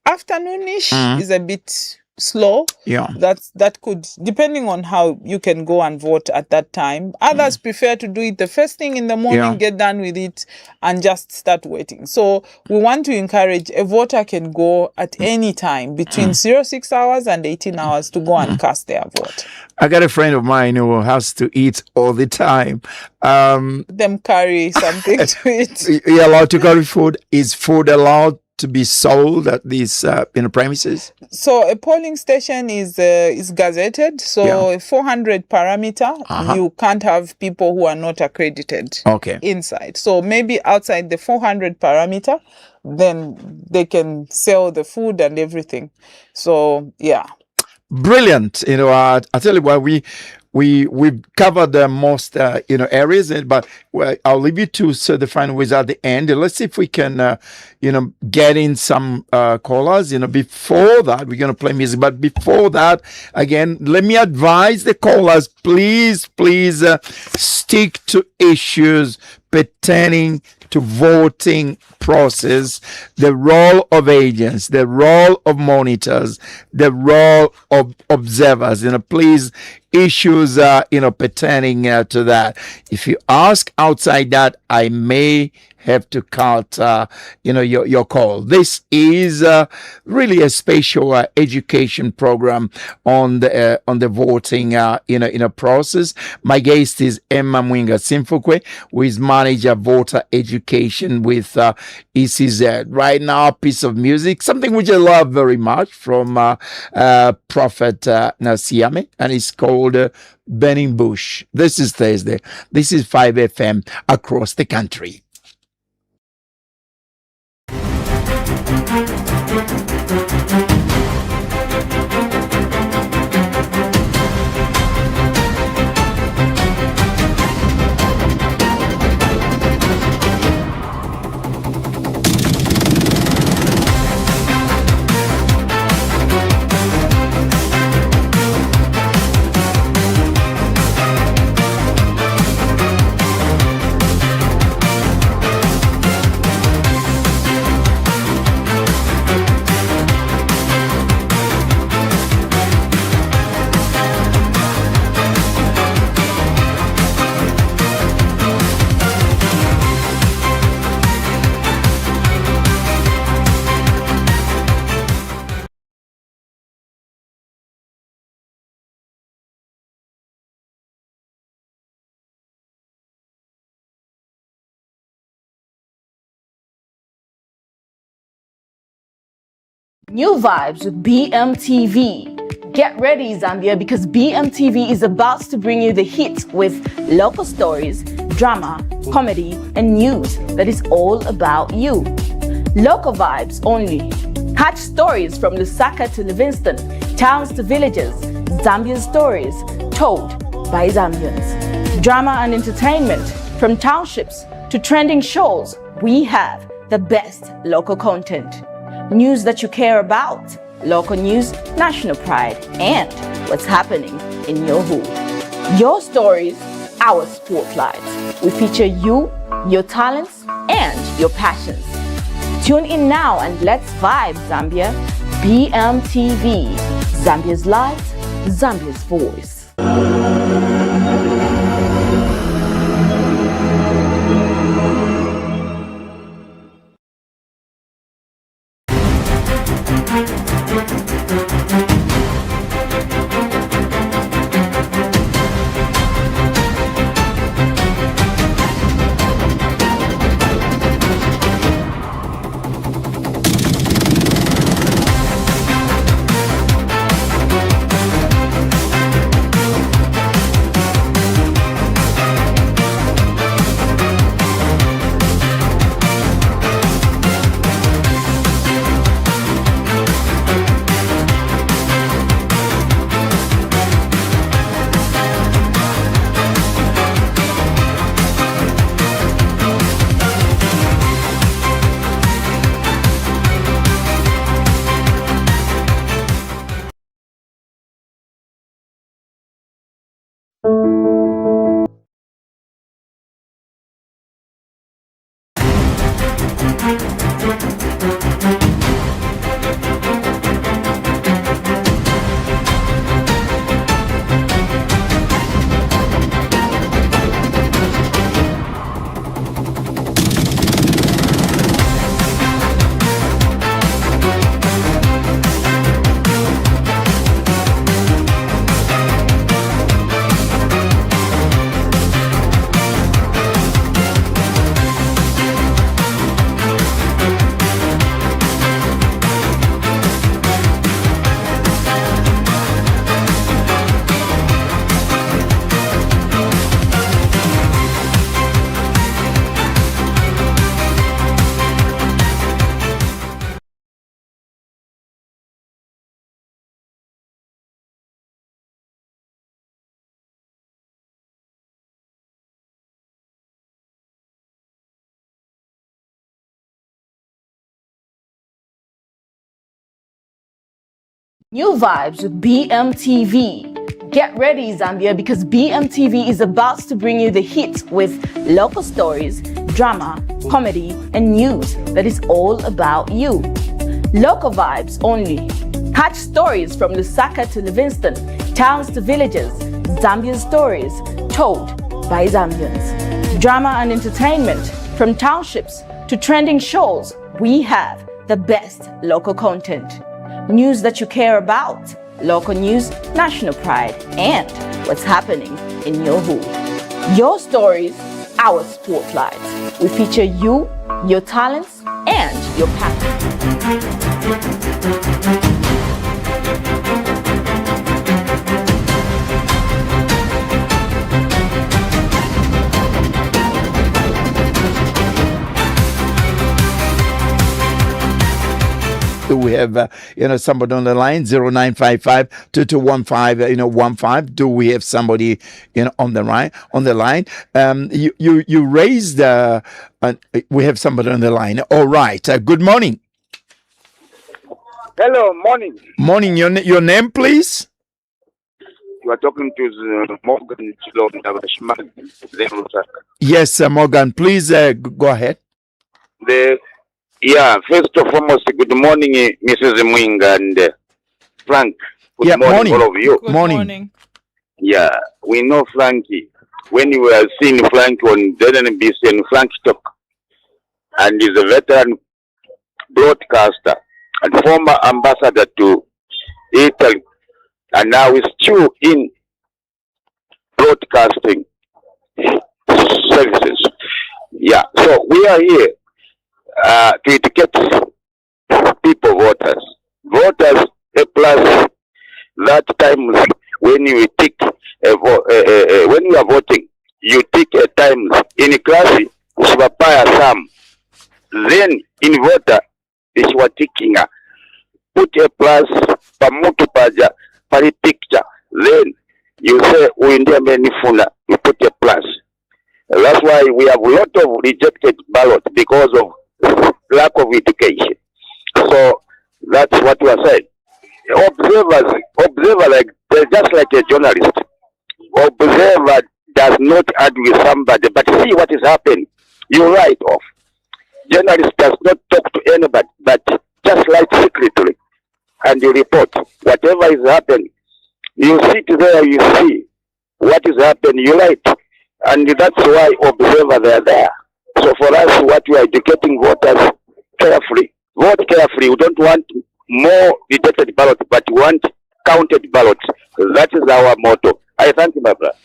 afternoonish is a bit slow. Yeah. That could, depending on how you can go and vote at that time. Others prefer to do it the first thing in the morning, Yeah. get done with it, and just start waiting. So we want to encourage a voter can go at any time between 06 hours and 18 hours to go and cast their vote. I got a friend of mine who has to eat all the time. Them carry something to eat. You're allowed to carry food. Is food allowed to be sold at these premises? So a polling station is gazetted. So 400 parameter. You can't have people who are not accredited inside. So maybe outside the 400 parameter, then they can sell the food and everything. So yeah. Brilliant. I tell you what, we've covered the most areas, but I'll leave you to the final words at the end. Let's see if we can get in some callers. Before that, we're going to play music, but before that, again, let me advise the callers, please stick to issues pertaining to voting process, the role of agents, the role of monitors, the role of observers. Please, issues pertaining to that. If you ask outside that, I may have to cut your call. This is really a special education program on the voting process. My guest is Emma Mwiinga Simfukwe, who is manager voter education with ECZ. Right now, a piece of music, something which I love very much, from Prophet Nasiame, and it's called Burning Bush. This is Thursday. This is 5FM across the country. New vibes with BMTV. Get ready, Zambia, because BMTV is about to bring you the hit with local stories, drama, comedy, and news that is all about you. Local vibes only. Catch stories from Lusaka to Livingston, towns to villages, Zambian stories told by Zambians. Drama and entertainment, from townships to trending shows, we have the best local content. News that you care about, local news, national pride, and what's happening in your hood. Your stories, our spotlight. We feature you, your talents, and your passions. Tune in now and let's vibe, Zambia. BMTV, Zambia's light, Zambia's voice. New vibes with BMTV. Get ready, Zambia, because BMTV is about to bring you the hits with local stories, drama, comedy, and news that is all about you. Local vibes only. Catch stories from Lusaka to Livingston, towns to villages, Zambian stories told by Zambians. Drama and entertainment, from townships to trending shows, we have the best local content. News that you care about, local news, national pride, and what's happening in your hood. Your stories, our spotlights. We feature you, your talents, and your passion. We have, somebody on the line, 0955-2215, 15. Do we have somebody, on the line? You raised, we have somebody on the line. All right. Good morning. Hello, morning. Morning. Your name, please? You are talking to Morgan. Yes, Morgan. Please go ahead. First and foremost, good morning, Mrs. Mwiinga and Frank. Good morning, all of you. Good morning. Yeah, we know Frankie. When you were seeing Frank on NBC and Frank Talk, and he's a veteran broadcaster and former ambassador to Italy, and now he's still in broadcasting services. Yeah, so we are here to educate people, voters plus that times when you take when you are voting, you take a times in class shibapaya some, then in voter ishwa taking put a plus pamutu paja pari picture, then you say uindia menifuna, you put a plus. That's why we have a lot of rejected ballot because of lack of education. So that's what we are saying. Observer like they're just like a journalist. Observer does not argue with somebody, but see what is happening. You write off. Journalist does not talk to anybody, but just write secretly, and you report whatever is happening. You sit there, you see what is happening. You write, and that's why observer they are there. So for us, what we are educating voters carefully. Vote carefully. We don't want more rejected ballots, but we want counted ballots. That is our motto. I thank you, my brother.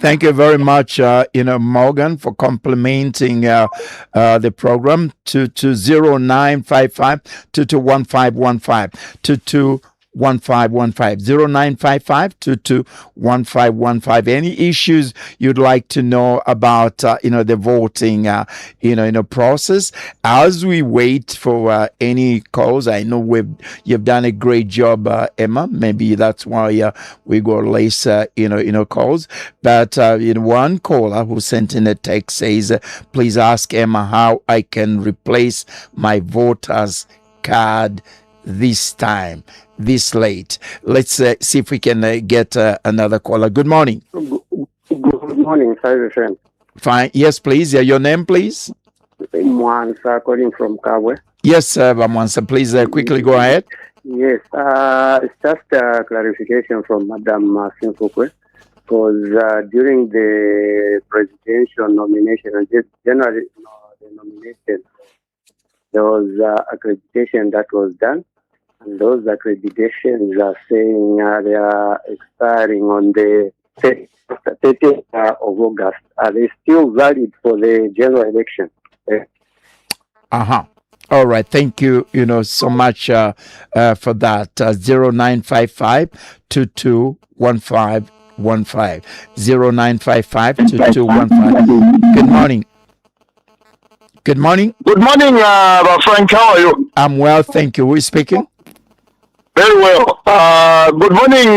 Thank you very much, Morgan, for complimenting the program to 0955 221515 0955 221515. Any issues you'd like to know about the voting process as we wait for any calls? I know you've done a great job, Emma. Maybe that's why we got less calls. But one caller who sent in a text says, please ask Emma how I can replace my voter's card this time, this late. Let's see if we can get another caller. Good morning. Good morning, sir. Fine. Yes, please. Your name, please. Mwiinga calling from Kabwe. Yes, Mwiinga. Please quickly go ahead. Yes. It's just a clarification from Madam Simfukwe, because during the presidential nomination and generally the nomination, there was accreditation that was done. And those accreditations are saying they are expiring on the 30th of August. Are they still valid for the general election? All right. Thank you, so much for that. 0955 221515 0955 2215. Good morning. Good morning. Good morning, Frank. How are you? I'm well, thank you. Who is speaking? Very well. Good morning,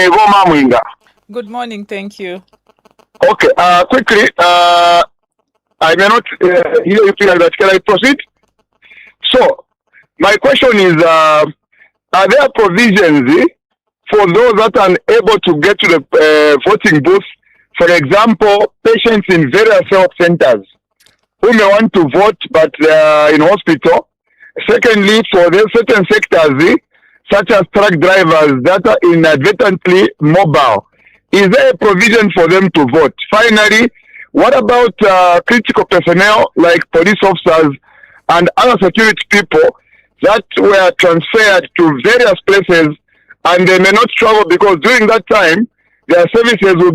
Roma Mwiinga. Good morning, thank you. Okay, quickly, I may not hear you clearly, but can I proceed? So, my question is, are there provisions for those that are unable to get to the voting booth. For example, patients in various health centers who may want to vote but they are in hospital. Secondly, for the certain sectors, such as truck drivers that are inadvertently mobile, is there a provision for them to vote? Finally, what about critical personnel like police officers and other security people that were transferred to various places and they may not travel because during that time their services will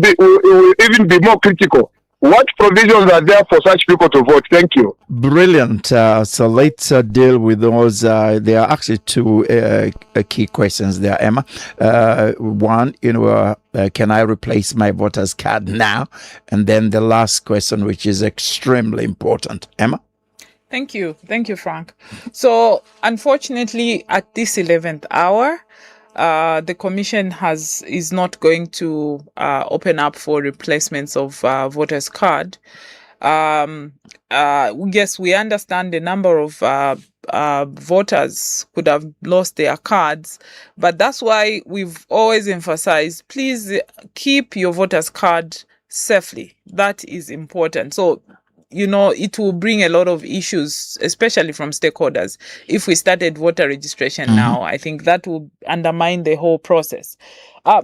even be more critical? What provisions are there for such people to vote? Thank you. Brilliant. So let's deal with those. There are actually two key questions there, Emma. One, can I replace my voter's card now? And then the last question, which is extremely important. Emma? Thank you. Thank you, Frank. So unfortunately, at this 11th hour, the commission is not going to open up for replacements of voters' card. Yes, we understand the number of voters could have lost their cards, but that's why we've always emphasized, please keep your voters' card safely. That is important. So it will bring a lot of issues, especially from stakeholders. If we started voter registration now, I think that will undermine the whole process.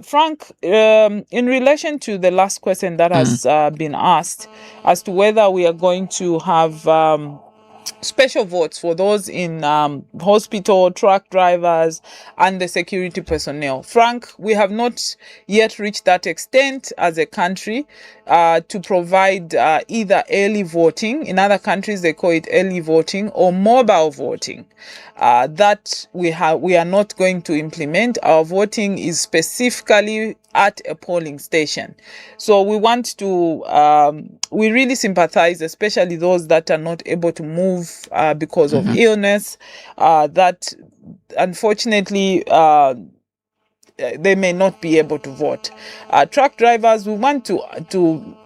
Frank, in relation to the last question that has been asked as to whether we are going to have special votes for those in hospital, truck drivers, and the security personnel. Frank, we have not yet reached that extent as a country to provide either early voting. In other countries, they call it early voting or mobile voting. That we are not going to implement. Our voting is specifically at a polling station. So we want to, we really sympathize, especially those that are not able to move because of illness, that unfortunately they may not be able to vote. Truck drivers, we want to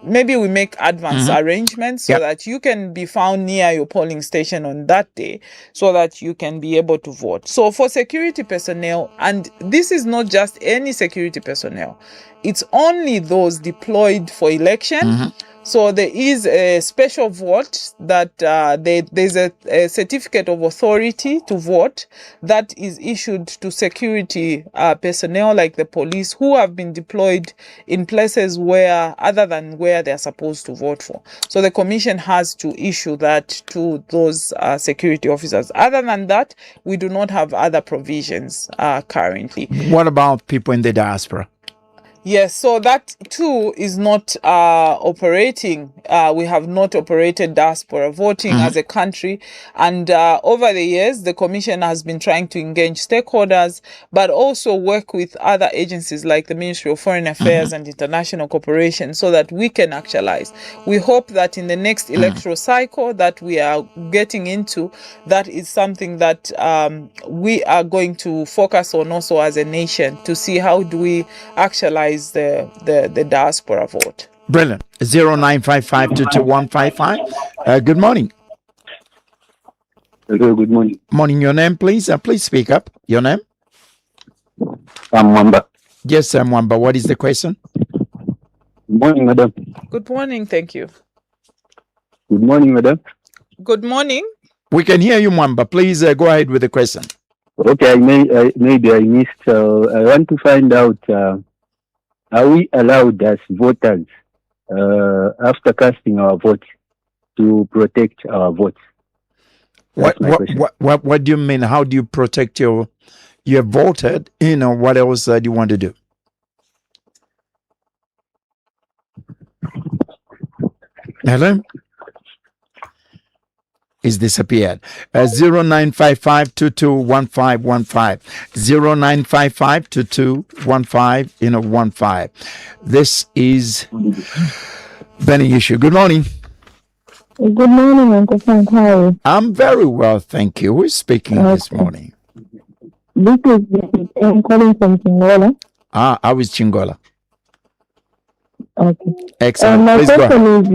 maybe we make advance arrangements so that you can be found near your polling station on that day so that you can be able to vote. So for security personnel, and this is not just any security personnel, it's only those deployed for election. So there is a special vote that there's a certificate of authority to vote that is issued to security personnel like the police who have been deployed in places other than where they're supposed to vote for. So the commission has to issue that to those security officers. Other than that, we do not have other provisions currently. What about people in the diaspora? Yes, so that too is not operating. We have not operated diaspora voting as a country. And over the years, the Commission has been trying to engage stakeholders, but also work with other agencies like the Ministry of Foreign Affairs and International Cooperation so that we can actualize. We hope that in the next electoral cycle that we are getting into, that is something that we are going to focus on also as a nation to see how do we actualize the diaspora vote. Brilliant. 0955222155. Good morning. Hello, good morning. Morning. Your name, please. Please speak up. Your name? I'm Mwamba. Yes, Mwamba. What is the question? Good morning, madam. Good morning. Thank you. Good morning, madam. Good morning. We can hear you, Mwamba. Please go ahead with the question. Okay, maybe I missed. I want to find out, are we allowed as voters, after casting our votes, to protect our votes? What do you mean? How do you protect you have voted? What else do you want to do? Hello? He's disappeared. 0955221515. 0955221515. This is burning issue. Good morning. Good morning, Uncle Frank. How are you? I'm very well, thank you. Who's speaking this morning? This is I'm calling from Chingola. How is Chingola? Okay. Excellent. My Please go ahead. question is,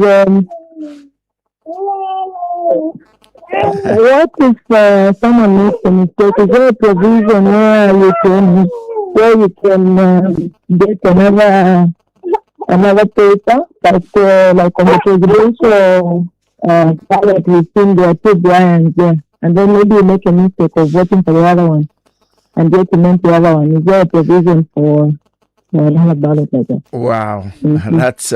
what if someone makes a mistake? Is there a provision where you can where you can get another paper, like on the presidential ballot, we've seen there are 2 Brians there, and then maybe you make a mistake of voting for the other one and get to name the other one. Is there a provision for another ballot like that? Wow, that's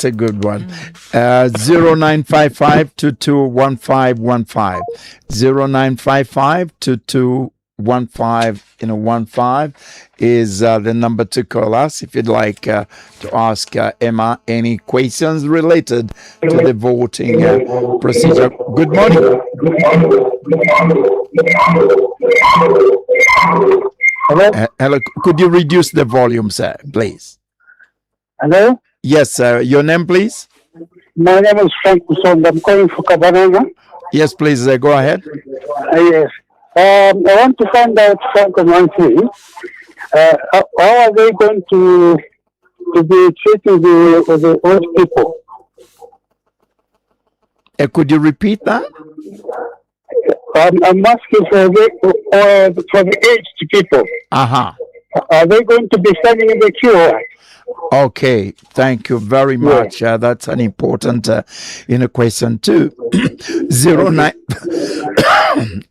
a good one. 0955 221515 0955 2215 is the number to call us if you'd like to ask Emma any questions related to the voting procedure. Good morning. Hello? Hello. Could you reduce the volume, sir, please? Hello? Yes, sir. Your name, please? My name is Frank Kusonga. I'm calling for Kabanana. Yes, please. Go ahead. Yes. I want to find out, Frank, on one thing. How are they going to be treating the old people? Could you repeat that? I'm asking for the aged people. Uh-huh. Are they going to be standing in the queue? Okay, thank you very much. That's an important question too. 09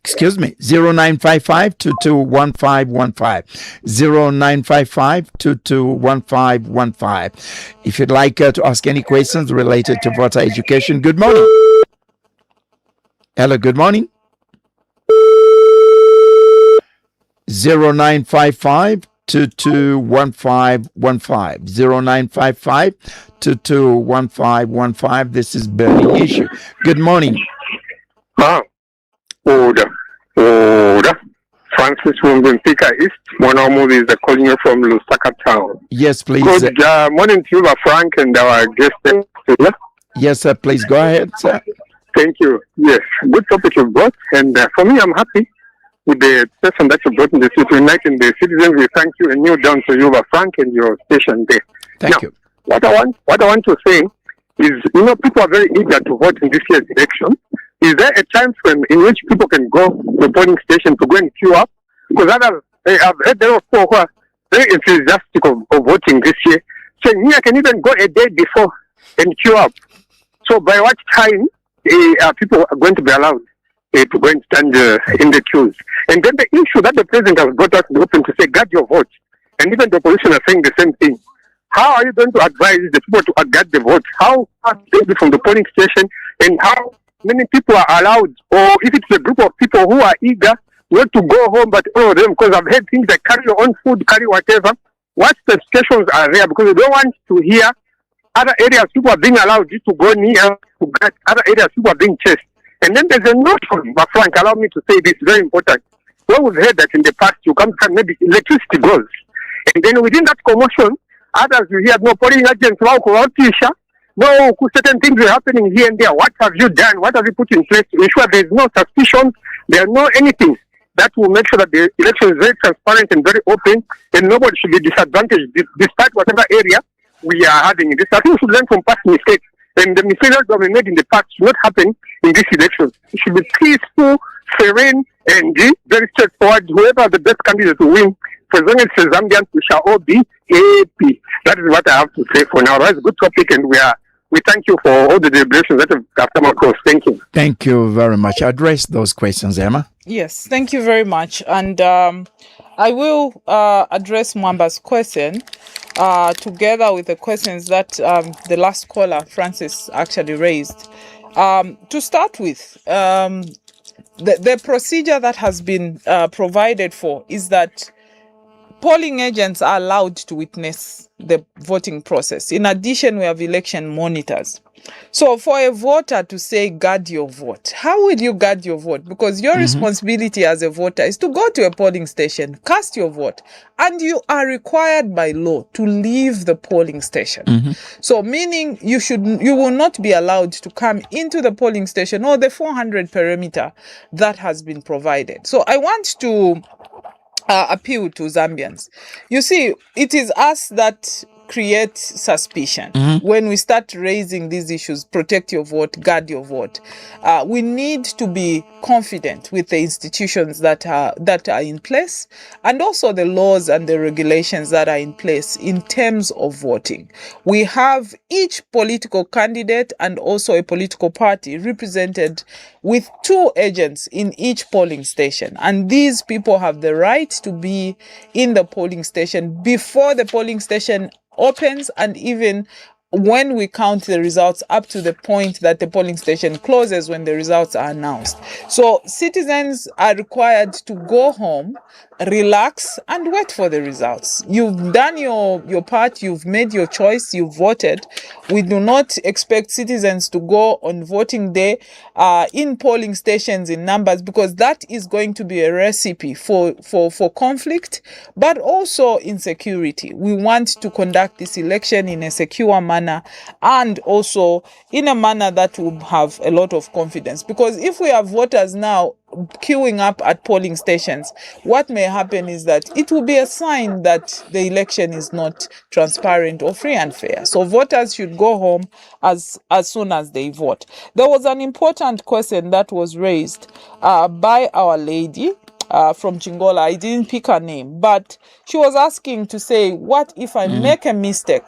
excuse me, 0955 221515 0955 221515. If you'd like to ask any questions related to voter education. Good morning. Hello, good morning. 0955 221515 0955 221515. This is burning issue. Good morning. Order. Francis from Benfica East. Monomu is calling you from Lusaka town. Yes, please. Good morning to you, Frank, and our guest. Yes, sir. Please go ahead, sir. Thank you. Yes, good topic you brought, and for me, I'm happy with the person that you brought in the city, uniting the citizens. We thank you and you down to you, Frank, and your station there. Thank you. What I want to say is, people are very eager to vote in this year's election. Is there a time frame in which people can go to the polling station to go and queue up? Because I've heard there are people who are very enthusiastic of voting this year, saying, I can even go a day before and queue up. So by what time people are going to be allowed to go and stand in the queues? And then the issue that the president has brought us to open to say, guard your vote. And even the opposition are saying the same thing. How are you going to advise the people to guard the vote? How far they be from the polling station, and how many people are allowed, or if it's a group of people who are eager not to go home, but all of them, because I've heard things like carry your own food, carry whatever. What specifications are there? Because we don't want to hear other areas people are being allowed to go near, to guard other areas people are being chased. And then there's a notion, but Frank, allow me to say this, very important. Well, we've heard that in the past, you come to maybe electricity goes. And then within that commotion, others you hear, no polling agents, no, certain things are happening here and there. What have you done? What have you put in place to ensure there is no suspicion, there are no anything that will make sure that the election is very transparent and very open, and nobody should be disadvantaged despite whatever area we are having this. I think we should learn from past mistakes, and the mistakes that we made in the past should not happen in this election. It should be peaceful, serene, and very straightforward. Whoever the best candidate will win, for as long as it's Zambians, we shall all be happy. That is what I have to say for now. That's a good topic, and we thank you for all the deliberations that have come across. Thank you. Thank you very much. Address those questions, Emma. Yes, thank you very much. And I will address Mwamba's question together with the questions that the last caller, Francis, actually raised. To start with, the procedure that has been provided for is that polling agents are allowed to witness the voting process. In addition, we have election monitors. So for a voter to say, guard your vote, how will you guard your vote? Because your responsibility as a voter is to go to a polling station, cast your vote, and you are required by law to leave the polling station. So meaning you will not be allowed to come into the polling station or the 400 perimeter that has been provided. So I want to appeal to Zambians. You see, it is us that create suspicion, when we start raising these issues, protect your vote, guard your vote, we need to be confident with the institutions that are in place, and also the laws and the regulations that are in place in terms of voting. We have each political candidate and also a political party represented with 2 agents in each polling station, and these people have the right to be in the polling station before the polling station opens, and even when we count the results up to the point that the polling station closes when the results are announced. So citizens are required to go home, relax, and wait for the results. You've done your part, you've made your choice, you've voted. We do not expect citizens to go on voting day in polling stations in numbers, because that is going to be a recipe for conflict, but also insecurity. We want to conduct this election in a secure manner, and also in a manner that will have a lot of confidence. Because if we have voters now queuing up at polling stations, what may happen is that it will be a sign that the election is not transparent or free and fair. So voters should go home as soon as they vote. There was an important question that was raised by our lady from Chingola. I didn't pick her name, but she was asking to say, what if I make a mistake?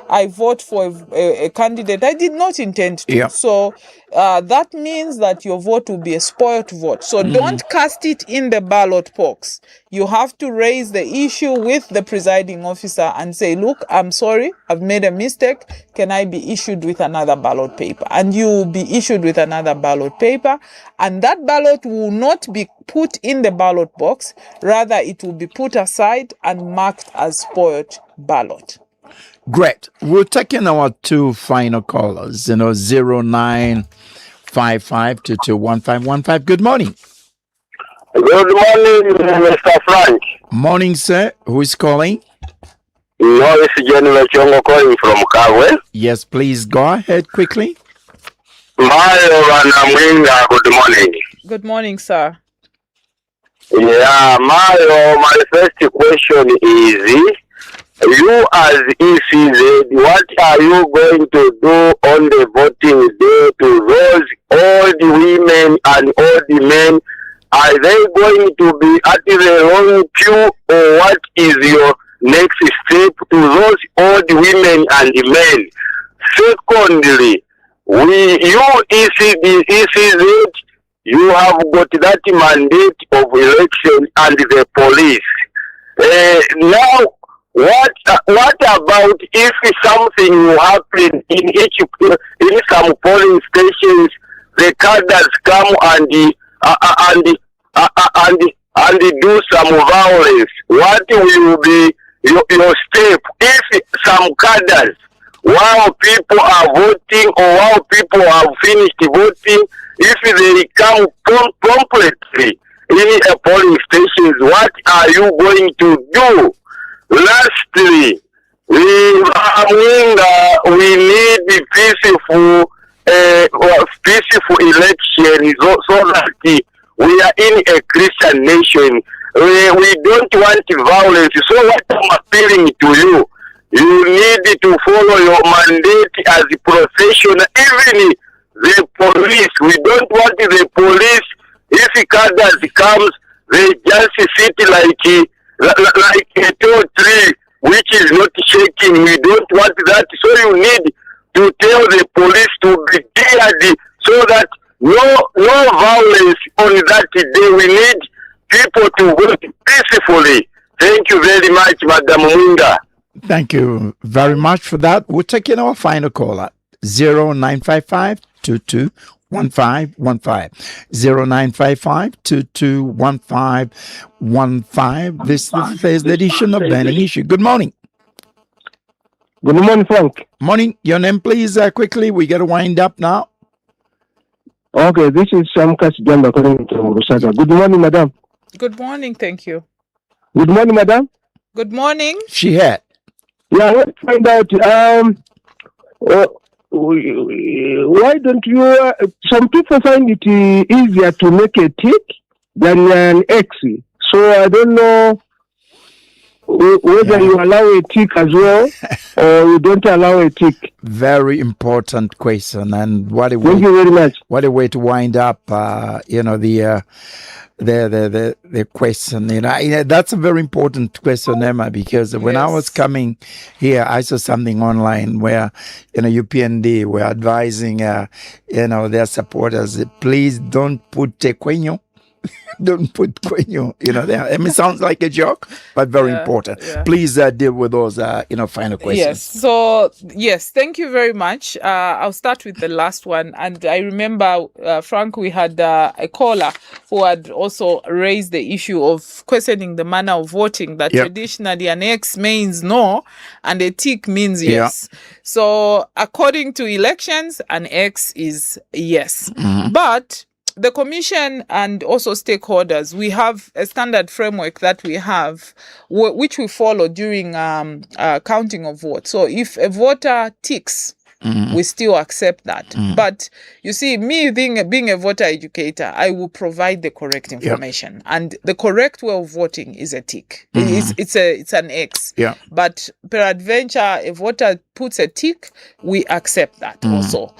I vote for a candidate I did not intend to. Yeah. So that means that your vote will be a spoiled vote. So don't cast it in the ballot box. You have to raise the issue with the presiding officer and say, look, I'm sorry, I've made a mistake. Can I be issued with another ballot paper? And you will be issued with another ballot paper. And that ballot will not be put in the ballot box. Rather, it will be put aside and marked as spoiled ballot. Great. We're taking our 2 final callers, 0955-221515. Good morning. Good morning, Mr. Frank. Morning, sir. Who is calling? No, it's General Chongo calling from Kawe. Yes, please go ahead quickly. Mayo and Mwiinga, good morning. Good morning, sir. Yeah, Mayo, my first question is, you as ECZ, what are you going to do on the voting day to those all the women and all the men? Are they going to be at the long queue, or what is your next step to those all the women and the men? Secondly, you ECZ, you have got that mandate of election and the police. Now, what about if something will happen in some polling stations? The cadres come and do some violence. What will be your step if some cadres, while people are voting or while people have finished voting, if they come promptly in a polling stations, what are you going to do? Lastly, we need the peaceful elections so that we are in a Christian nation. We don't want violence. So what I'm appealing to you, you need to follow your mandate as a professional. Even the police, we don't want the police, if cadres comes, they just sit like a tall tree which is not shaking. We don't want that. So you need to tell the police to be geared so that no violence on that day. We need people to vote peacefully. Thank you very much, Madam Mwiinga. Thank you very much for that. We're taking our final caller, 0955-221515. 0955-221515. This is the first edition of Burning Issue. Good morning. Good morning, Frank. Morning. Your name, please, quickly. We got to wind up now. Okay, this is Shamkas Jamba calling from Lusaka. Good morning, madam. Good morning, thank you. Good morning, madam. Good morning. She had. Yeah, I want to find out, why don't you, some people find it easier to make a tick than an X. So I don't know whether you allow a tick as well or you don't allow a tick. Very important question, and what a way, Thank you very much. what a way to wind up, the question. That's a very important question, Emma, because when I was coming here, I saw something online where, UPND were advising, their supporters, please don't put tequeño. Don't put quenyo, there. I mean, it sounds like a joke, but very important. Yeah. Please deal with those, final questions. Yes. So, yes, thank you very much. I'll start with the last one. And I remember, Frank, we had a caller who had also raised the issue of questioning the manner of voting, that traditionally an X means no and a tick means yes. So, according to elections, an X is yes. But the Commission and also stakeholders, we have a standard framework that we have, which we follow during counting of votes. So if a voter ticks, we still accept that. But you see, me being a voter educator, I will provide the correct information. And the correct way of voting is a tick. It's an X. But peradventure, a voter puts a tick, we accept that also.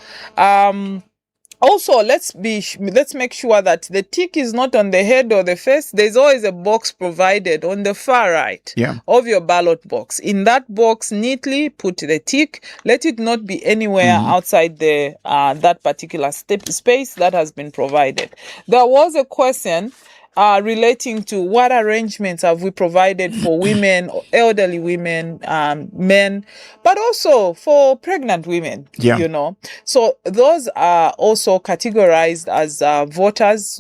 Also, let's make sure that the tick is not on the head or the face. There's always a box provided on the far right of your ballot box. In that box, neatly put the tick. Let it not be anywhere outside the that particular space that has been provided. There was a question relating to what arrangements have we provided for women, elderly women, men, but also for pregnant women, So those are also categorized as voters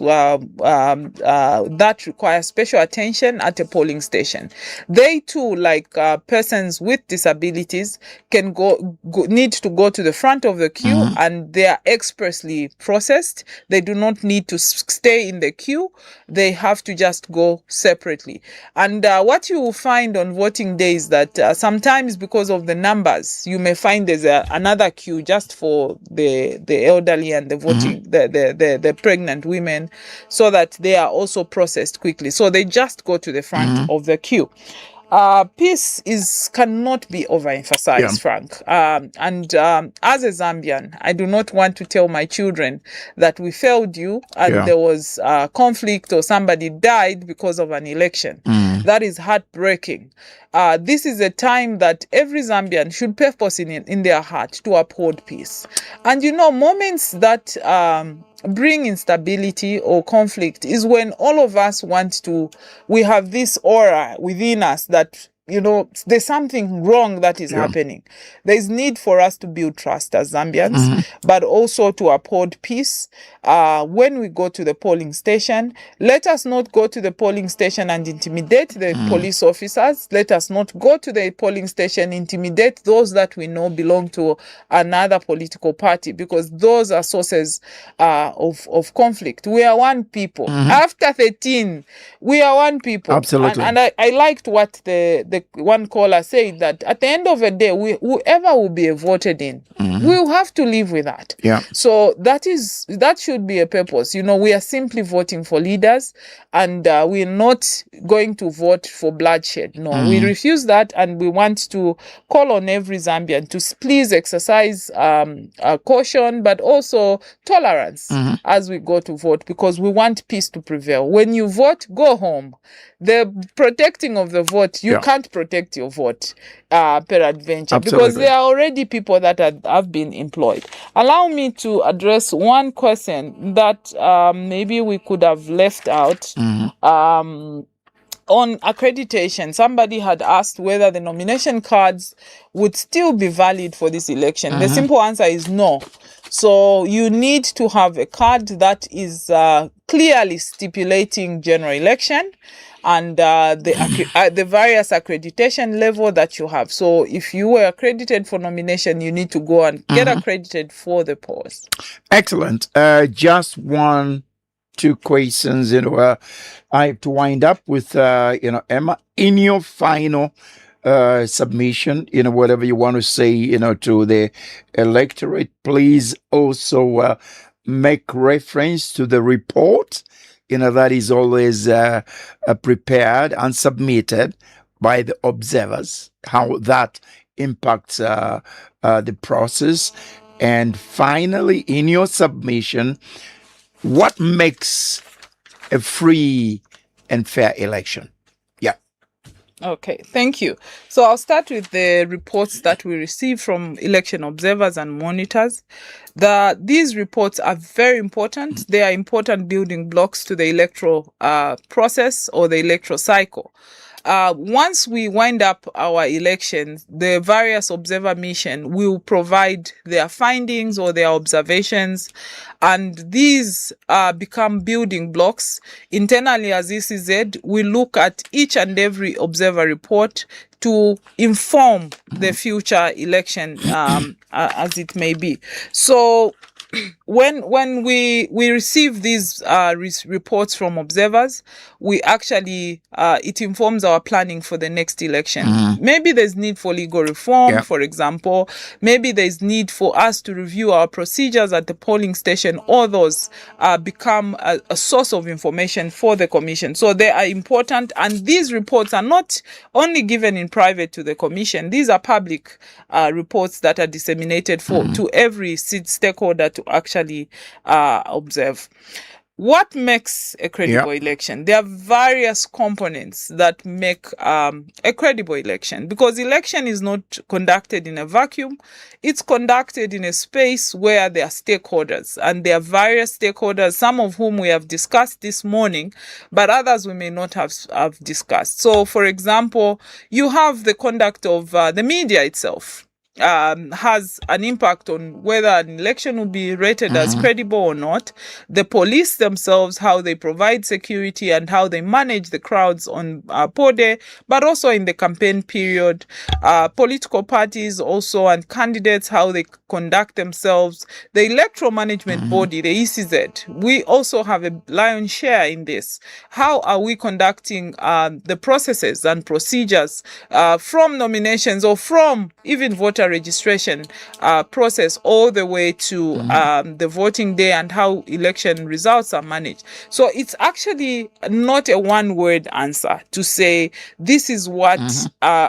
that require special attention at a polling station. They too, like persons with disabilities, can need to go to the front of the queue and they are expressly processed. They do not need to stay in the queue. They have to just go separately. And what you will find on voting day is that sometimes because of the numbers, you may find there's another queue just for the elderly and the voting, the pregnant women, so that they are also processed quickly. So they just go to the front of the queue. Peace cannot be overemphasized, Frank. And as a Zambian, I do not want to tell my children that we failed you and there was conflict or somebody died because of an election. That is heartbreaking. This is a time that every Zambian should purpose in their heart to uphold peace. And moments that bring instability or conflict is when all of us we have this aura within us that there's something wrong that is happening. There's need for us to build trust as Zambians, but also to uphold peace. When we go to the polling station, let us not go to the polling station and intimidate the police officers. Let us not go to the polling station, intimidate those that we know belong to another political party, because those are sources of conflict. We are one people. After 13, we are one people. Absolutely. And I liked what the one caller said, that at the end of the day, whoever will be voted in, we'll have to live with that. So that should be a purpose. We are simply voting for leaders, and we're not going to vote for bloodshed. No, we refuse that, and we want to call on every Zambian to please exercise caution, but also tolerance as we go to vote, because we want peace to prevail. When you vote, go home. The protecting of the vote, you can't protect your vote peradventure, because there are already people that have been employed. Allow me to address one question that maybe we could have left out. On accreditation, somebody had asked whether the nomination cards would still be valid for this election. The simple answer is no. So you need to have a card that is clearly stipulating general election and the various accreditation level that you have. So if you were accredited for nomination, you need to go and get accredited for the post. Excellent. Just two questions. I have to wind up with, Emma, in your final submission, whatever you want to say, to the electorate, please also make reference to the report, that is always prepared and submitted by the observers, how that impacts the process. And finally, in your submission, what makes a free and fair election? Yeah. Okay, thank you. So I'll start with the reports that we receive from election observers and monitors. These reports are very important. They are important building blocks to the electoral process or the electoral cycle. Once we wind up our elections, the various observer mission will provide their findings or their observations, and these become building blocks. Internally as ECZ, we look at each and every observer report to inform the future election as it may be. So when we receive these reports from observers, we actually it informs our planning for the next election. Maybe there's need for legal reform, for example. Maybe there's need for us to review our procedures at the polling station. All those become a source of information for the commission. So they are important, and these reports are not only given in private to the commission. These are public reports that are disseminated to every stakeholder to actually observe. What makes a credible election? There are various components that make a credible election, because election is not conducted in a vacuum. It's conducted in a space where there are stakeholders, and there are various stakeholders, some of whom we have discussed this morning, but others we may not have discussed. So, for example, you have the conduct of the media itself. Has an impact on whether an election will be rated as credible or not. The police themselves, how they provide security and how they manage the crowds on poll day, but also in the campaign period. Political parties also and candidates, how they conduct themselves. The electoral management body, the ECZ, we also have a lion's share in this. How are we conducting the processes and procedures from nominations or from even voter registration process all the way to the voting day, and how election results are managed. So it's actually not a one-word answer to say this is what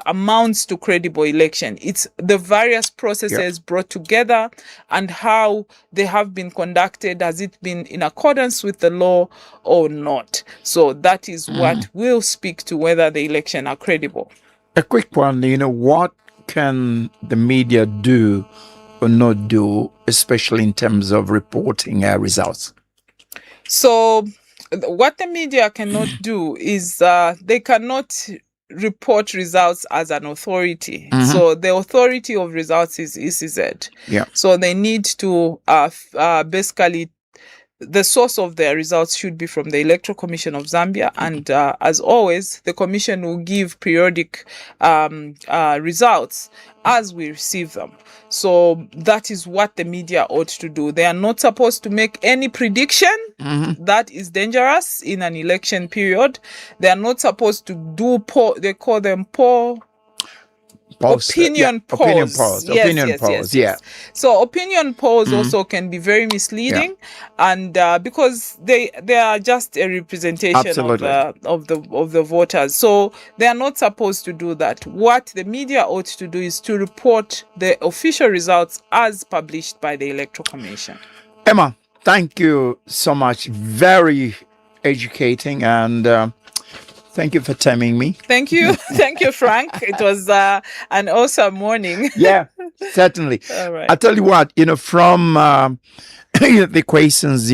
amounts to credible election. It's the various processes brought together and how they have been conducted. Has it been in accordance with the law or not? So that is what will speak to whether the election are credible. A quick one, what can the media do or not do, especially in terms of reporting results? So what the media cannot do is they cannot report results as an authority. So the authority of results is ECZ. So they need to basically, the source of their results should be from the Electoral Commission of Zambia. And as always, the Commission will give periodic results as we receive them. So that is what the media ought to do. They are not supposed to make any prediction. That is dangerous in an election period. They are not supposed to do they call them opinion polls. Yes. So opinion polls also can be very misleading, and because they are just a representation of the voters. So they are not supposed to do that. What the media ought to do is to report the official results as published by the Electoral Commission. Emma, thank you so much. Very educating, and thank you for timing me. Thank you. Thank you, Frank. It was an awesome morning. Yeah, certainly. All right. I tell you what, from the questions,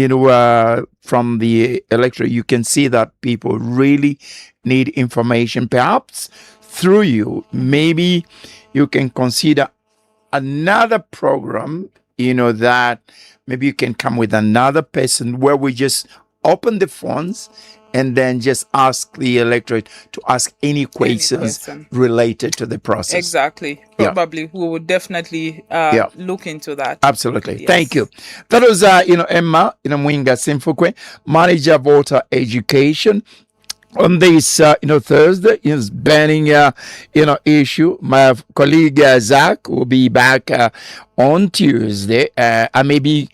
from the electorate, you can see that people really need information. Perhaps through you, maybe you can consider another program, that maybe you can come with another person where we just open the phones and then just ask the electorate to ask any questions related to the process. Exactly. Probably we would definitely look into that. Absolutely. Yes. Thank you. That was, Emma, Mwiinga Simfukwe, Manager Voter Education. On this, Thursday is burning, issue. My colleague Zach will be back on Tuesday. I may be,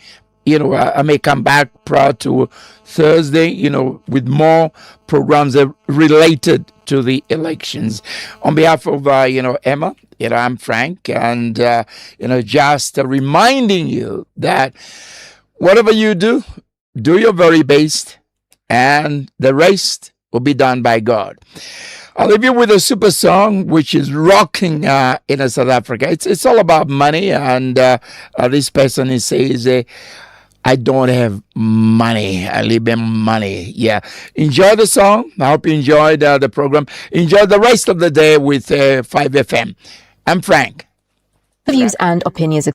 I may come back prior to Thursday, with more programs related to the elections. On behalf of, Emma, I'm Frank, and, just reminding you that whatever you do your very best, and the rest will be done by God. I'll leave you with a super song which is rocking in South Africa. It's all about money, and this person says, I don't have money. I live in money. Yeah. Enjoy the song. I hope you enjoyed the program. Enjoy the rest of the day with 5FM. I'm Frank. The views and opinions